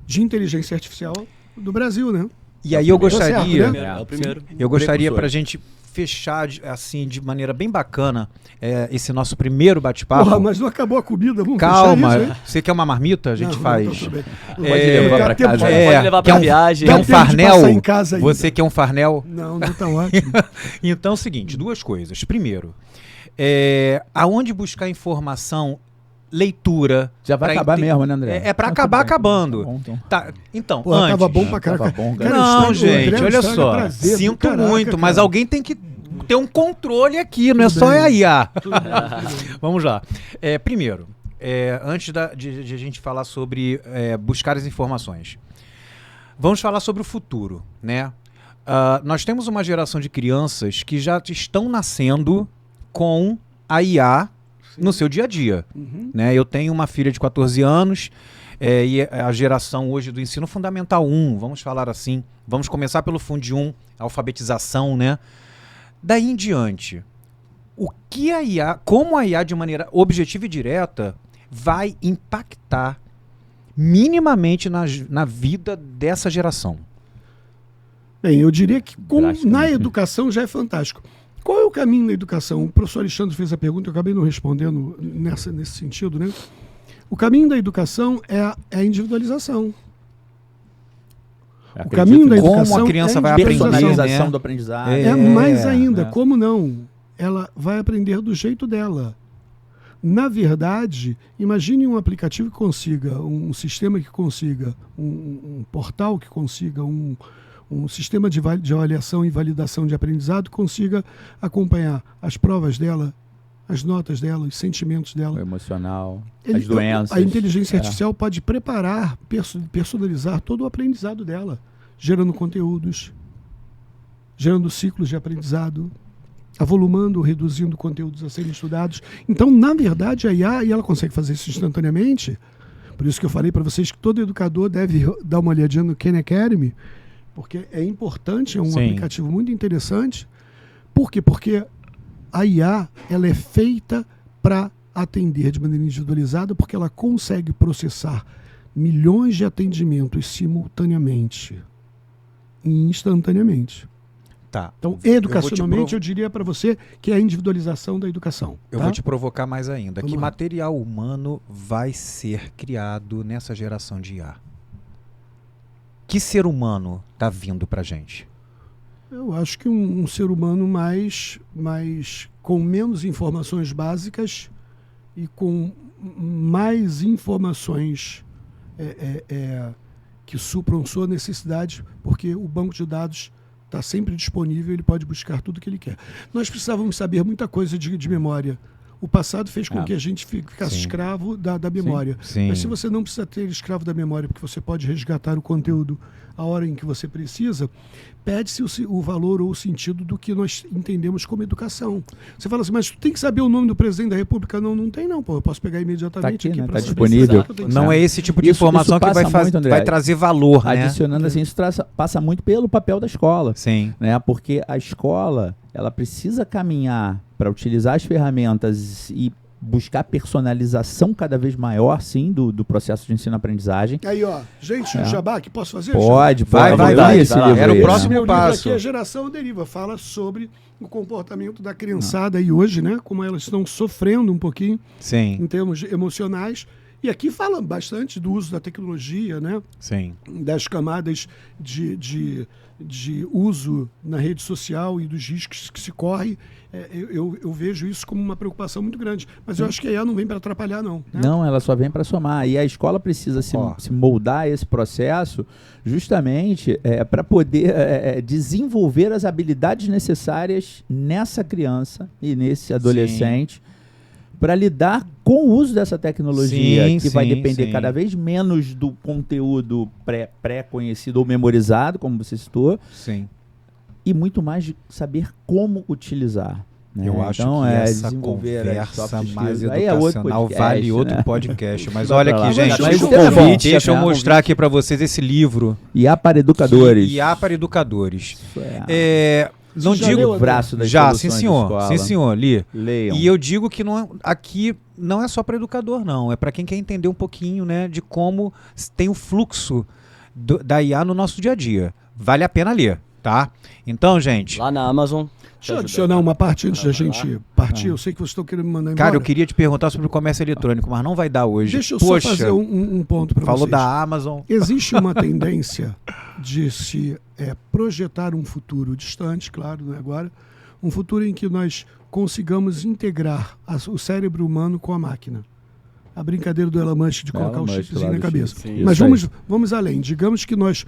de inteligência artificial do Brasil, né? E aí eu gostaria, certo, né? É o primeiro. eu gostaria para a gente fechar assim de maneira bem bacana esse nosso primeiro bate-papo. Porra, mas não acabou a comida, vamos Calma, fechar isso, hein? você quer uma marmita? A gente faz. Não, tudo bem. Pode levar pra casa. Pode levar pra viagem. Quer um Dá tempo de farnel? passar em casa ainda. Você quer um farnel? Não tá ótimo. Então é o seguinte, duas coisas. Primeiro, aonde buscar informação, leitura. Já vai acabar mesmo, né, André? É para acabar acabando. Tá bom, então. Tá, então, Pô, antes. tava bom pra caraca. Tava bom, Cara, Não, estraga o gente, André, olha estraga só. prazer do Sinto caraca, muito, mas cara. alguém tem que ter um controle aqui, não é Tudo só bem. a IA. Tudo bem, tudo bem. Vamos lá. Primeiro, antes de a gente falar sobre buscar as informações, vamos falar sobre o futuro, né? Nós temos uma geração de crianças que já estão nascendo com a IA no seu dia a dia. Uhum. Né? Eu tenho uma filha de 14 anos e a geração hoje do ensino fundamental 1, vamos falar assim, vamos começar pelo Fundo 1, alfabetização, né? Daí em diante, como a IA de maneira objetiva e direta vai impactar minimamente na vida dessa geração? Bem, eu diria que Drasticamente. na educação já é fantástico. Qual é o caminho da educação? O professor Alexandre fez a pergunta, eu acabei não respondendo nesse sentido, né? O caminho da educação é a individualização. Acredito O caminho da nisso. Como educação a criança é vai aprender, Personalização né? do aprendizado. É mais ainda, né? como não? Ela vai aprender do jeito dela. Na verdade, imagine um aplicativo que consiga, um sistema que consiga, um portal que consiga, um sistema de avaliação e validação de aprendizado que consiga acompanhar as provas dela, as notas dela, os sentimentos O dela. emocional, as doenças. A inteligência artificial pode preparar, personalizar todo o aprendizado dela, gerando conteúdos, gerando ciclos de aprendizado, avolumando ou reduzindo conteúdos a serem estudados. Então, na verdade, a IA, e ela consegue fazer isso instantaneamente, por isso que eu falei para vocês que todo educador deve dar uma olhadinha no Khan Academy, porque é importante, é um Sim. aplicativo muito interessante. Por quê? Porque a IA ela é feita para atender de maneira individualizada, porque ela consegue processar milhões de atendimentos simultaneamente, instantaneamente. Tá. Então, Eu educacionalmente, eu diria para você que é a individualização da educação. Eu tá? vou te provocar mais ainda. Vamos Que lá. material humano vai ser criado nessa geração de IA? Que ser humano está vindo pra gente? Eu acho que um ser humano mais com menos informações básicas e com mais informações que supram sua necessidade, porque o banco de dados está sempre disponível, ele pode buscar tudo que ele quer. Nós precisávamos saber muita coisa de memória. O passado fez com que a gente ficasse Sim. escravo da memória. Sim. Mas se você não precisa ter escravo da memória, porque você pode resgatar o conteúdo a hora em que você precisa, pede-se o valor ou o sentido do que nós entendemos como educação. Você fala assim, mas tu tem que saber o nome do presidente da República? Não, não tem não, pô. Eu posso pegar imediatamente Tá aqui, né? pra Tá saber. disponível. Exato, tem que Não saber. é esse tipo de Isso informação que vai, passa muito, André. vai trazer valor, né? Adicionando assim, isso passa muito pelo papel da escola. Sim. Né? Porque a escola ela precisa caminhar para utilizar as ferramentas e buscar personalização cada vez maior, sim, do processo de ensino-aprendizagem. Aí, ó, gente, Jabá, que posso fazer? Pode, Vai, pode. vai, Eu li esse vai lá. livro Era o aí, né? próximo Meu livro passo. aqui é Geração Deriva, fala sobre o comportamento da criançada e hoje, né, como elas estão sofrendo um pouquinho Sim, em termos emocionais. E aqui fala bastante do uso da tecnologia, né, sim. das camadas de uso na rede social e dos riscos que se corre. Eu vejo isso como uma preocupação muito grande. Mas eu acho que a IA não vem para atrapalhar, não. Né? Não, ela só vem para somar. E a escola precisa se moldar a esse processo justamente para poder desenvolver as habilidades necessárias nessa criança e nesse adolescente para lidar com o uso dessa tecnologia, Sim, que vai sim, depender sim. cada vez menos do conteúdo pré-conhecido ou memorizado, como você citou, Sim. e muito mais de saber como utilizar. Né? Eu acho Então, que essa desenvolver as conversa soft mais skills. Aí é outro educacional podcast, vale outro né? podcast. Mas Vai olha pra lá. aqui, gente, Mas deixa isso é bom. deixa eu Né? mostrar aqui para vocês esse livro. IA para educadores. IA para educadores. Isso Não já digo leu, o braço das já, soluções sim de senhor, escola. sim senhor, li. Leiam. E eu digo que aqui não é só para educador, não. É para quem quer entender um pouquinho, né, de como tem o fluxo da IA no nosso dia a dia. Vale a pena ler, tá? Então, gente, Lá na Amazon. Deixa eu adicionar uma parte antes da gente partir. Eu sei que vocês estão querendo me mandar embora. cara, eu queria te perguntar sobre o comércio eletrônico, mas não vai dar hoje. Deixa eu Poxa, só fazer um ponto para vocês. falou da Amazon. Existe uma tendência de se projetar um futuro distante, claro, não é agora, um futuro em que nós consigamos integrar o cérebro humano com a máquina. A brincadeira do Elon Musk de colocar Elon o Musk chipzinho lá na do cabeça. chip. Sim, Mas isso vamos além. Digamos que nós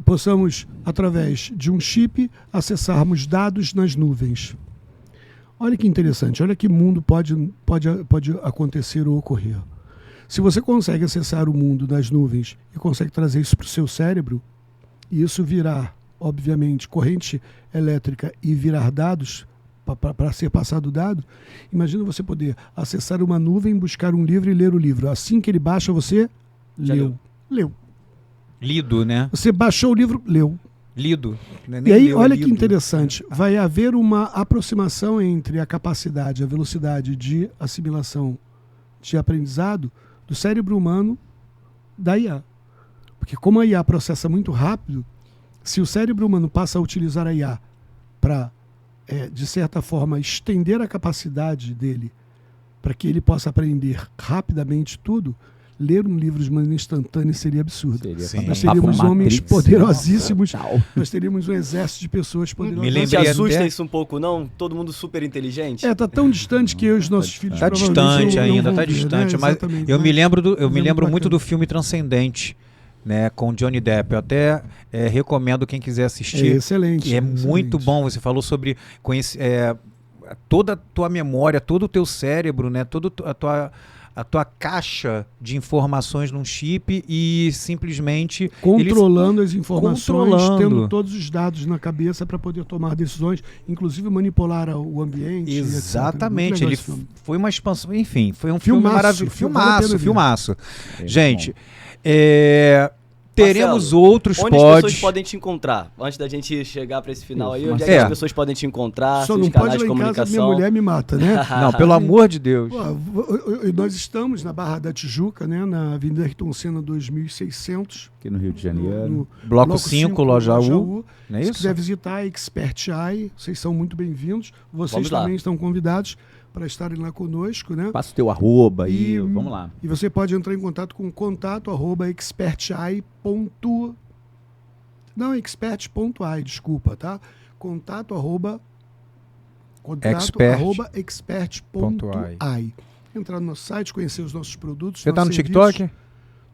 possamos, através de um chip, acessarmos dados nas nuvens. Olha que interessante, olha que mundo pode acontecer ou ocorrer. Se você consegue acessar o mundo das nuvens e consegue trazer isso para o seu cérebro, e isso virar, obviamente, corrente elétrica e virar dados, para ser passado dado, imagina você poder acessar uma nuvem, buscar um livro e ler o livro. Assim que ele baixa, você Já leu. Lido, né? Você baixou o livro, leu. Lido. Não é E nem aí, leu, é olha que lido. interessante, vai haver uma aproximação entre a capacidade, a velocidade de assimilação de aprendizado do cérebro humano da IA. Porque como a IA processa muito rápido, se o cérebro humano passa a utilizar a IA para, de certa forma, estender a capacidade dele para que ele possa aprender rapidamente tudo, ler um livro de maneira instantânea seria absurdo. Sim. Nós teríamos homens poderosíssimos, Total. nós teríamos um exército de pessoas poderosas. Me Não te lembrei assusta até- isso um pouco, não? Todo mundo super inteligente? Tá tão distante que eu e os nossos filhos Tá provavelmente distante não ainda, vão tá ver, distante. né? Mas Exatamente, eu me mas- lembro, mas é muito muito bacana. do filme Transcendente, né, com Johnny Depp. Eu até recomendo quem quiser É assistir. excelente. É excelente. muito bom. Você falou sobre toda a tua memória, todo o teu cérebro, né, toda a tua caixa de informações num chip e simplesmente Controlando as informações, Controlando. tendo todos os dados na cabeça para poder tomar decisões, inclusive manipular o ambiente. Exatamente, etc. Muito legal ele esse filme. foi uma expansão, enfim, foi um filme Filmaço, maravilhoso, vale a pena ver. filmaço. É Gente, bom. teremos Marcelo, outros Onde as pessoas pods. podem te encontrar? Antes da gente chegar para esse final aí, Isso, onde é que Marcelo. as pessoas podem te encontrar? Só Seus não canais pode de lá em casa, minha comunicação? mulher me mata, né? Não, pelo amor de Deus. Pô, nós estamos na Barra da Tijuca, né, na Avenida Ayrton Senna 2600, Aqui no Rio de Janeiro. no Bloco 5, Loja U. Não é Se isso? quiser visitar a Expert Eye, vocês são muito bem-vindos. Vocês Vamos lá. também estão convidados para estarem lá conosco, né? Passa o teu arroba aí, vamos lá. E você pode entrar em contato com contato@experteye. Não, expert.ai, desculpa, tá? Expert.expert.ai. Entrar no nosso site, conhecer os nossos produtos. Você tá no nossos TikTok? serviços.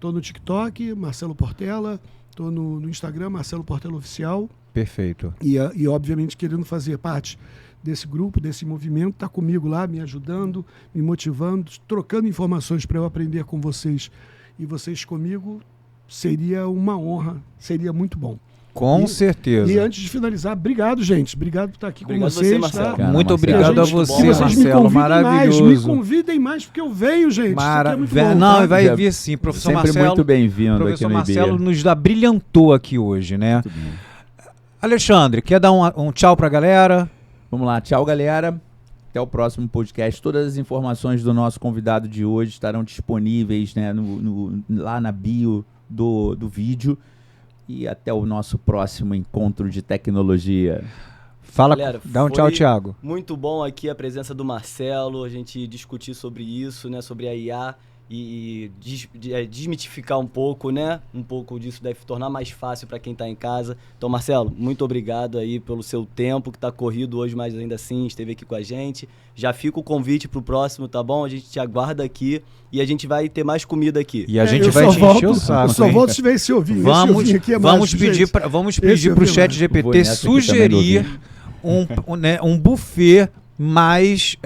Tô no TikTok, Marcelo Portela. Tô no Instagram, Marcelo Portela Oficial. Perfeito. E obviamente, querendo fazer parte desse grupo, desse movimento, tá comigo lá, me ajudando, me motivando, trocando informações para eu aprender com vocês e vocês comigo, seria uma honra, seria muito bom. Com E- certeza. E antes de finalizar, obrego, gente. Obrigado por estar aqui Obrigado com vocês. você, Marcelo. Tá? Cara, Muito Marcelo. obrigado a Gente, você, que vocês me Marcelo. convidem mais, Maravilhoso. me convidem mais, porque eu venho, gente. Isso aqui é muito bom, Não, tá? vai Já- vir sim. Professor Sempre Marcelo, muito bem-vindo aqui professor no Marcelo IBIA. nos abrilhantou aqui hoje, né? Muito bem. Alexandre, quer dar um tchau pra galera? Vamos lá, tchau, galera. Até o próximo podcast. Todas as informações do nosso convidado de hoje estarão disponíveis, né, lá na bio do vídeo. E até o nosso próximo encontro de tecnologia. Fala, Galera, dá um tchau, foi Thiago. Muito bom aqui a presença do Marcelo, a gente discutir sobre isso, né, sobre a IA e desmitificar um pouco, né? Um pouco disso deve tornar mais fácil para quem está em casa. Então, Marcelo, muito obrigado aí pelo seu tempo, que está corrido hoje, mas ainda assim esteve aqui com a gente. Já fica o convite pro próximo, tá bom? A gente te aguarda aqui e a gente vai ter mais comida aqui. E a gente eu vai só te encher o volto- saco. Eu só hein? volto se tiver esse ovinho. Esse Vamos, ovinho aqui é vamos mágico, pedir gente. para Esse pro ovinho é chat mágico. Vou GPT nessa aqui também, sugerir Dovinho. né, um buffet mais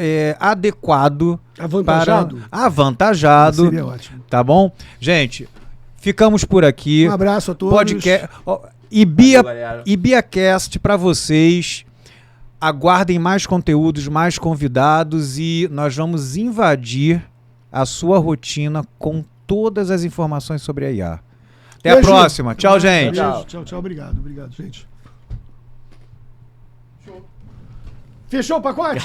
adequado Avantajado? para avantajado, Seria ótimo. tá bom? Gente, ficamos por aqui. Um abraço a todos. Podcast Valeu, Ibia, galera. IbiaCast para vocês. Aguardem mais conteúdos, mais convidados e nós vamos invadir a sua rotina com todas as informações sobre a IA. Até a Beijo. próxima. Tchau, gente. Beijo, tchau, tchau. Obrigado, gente. Fechou o pacote?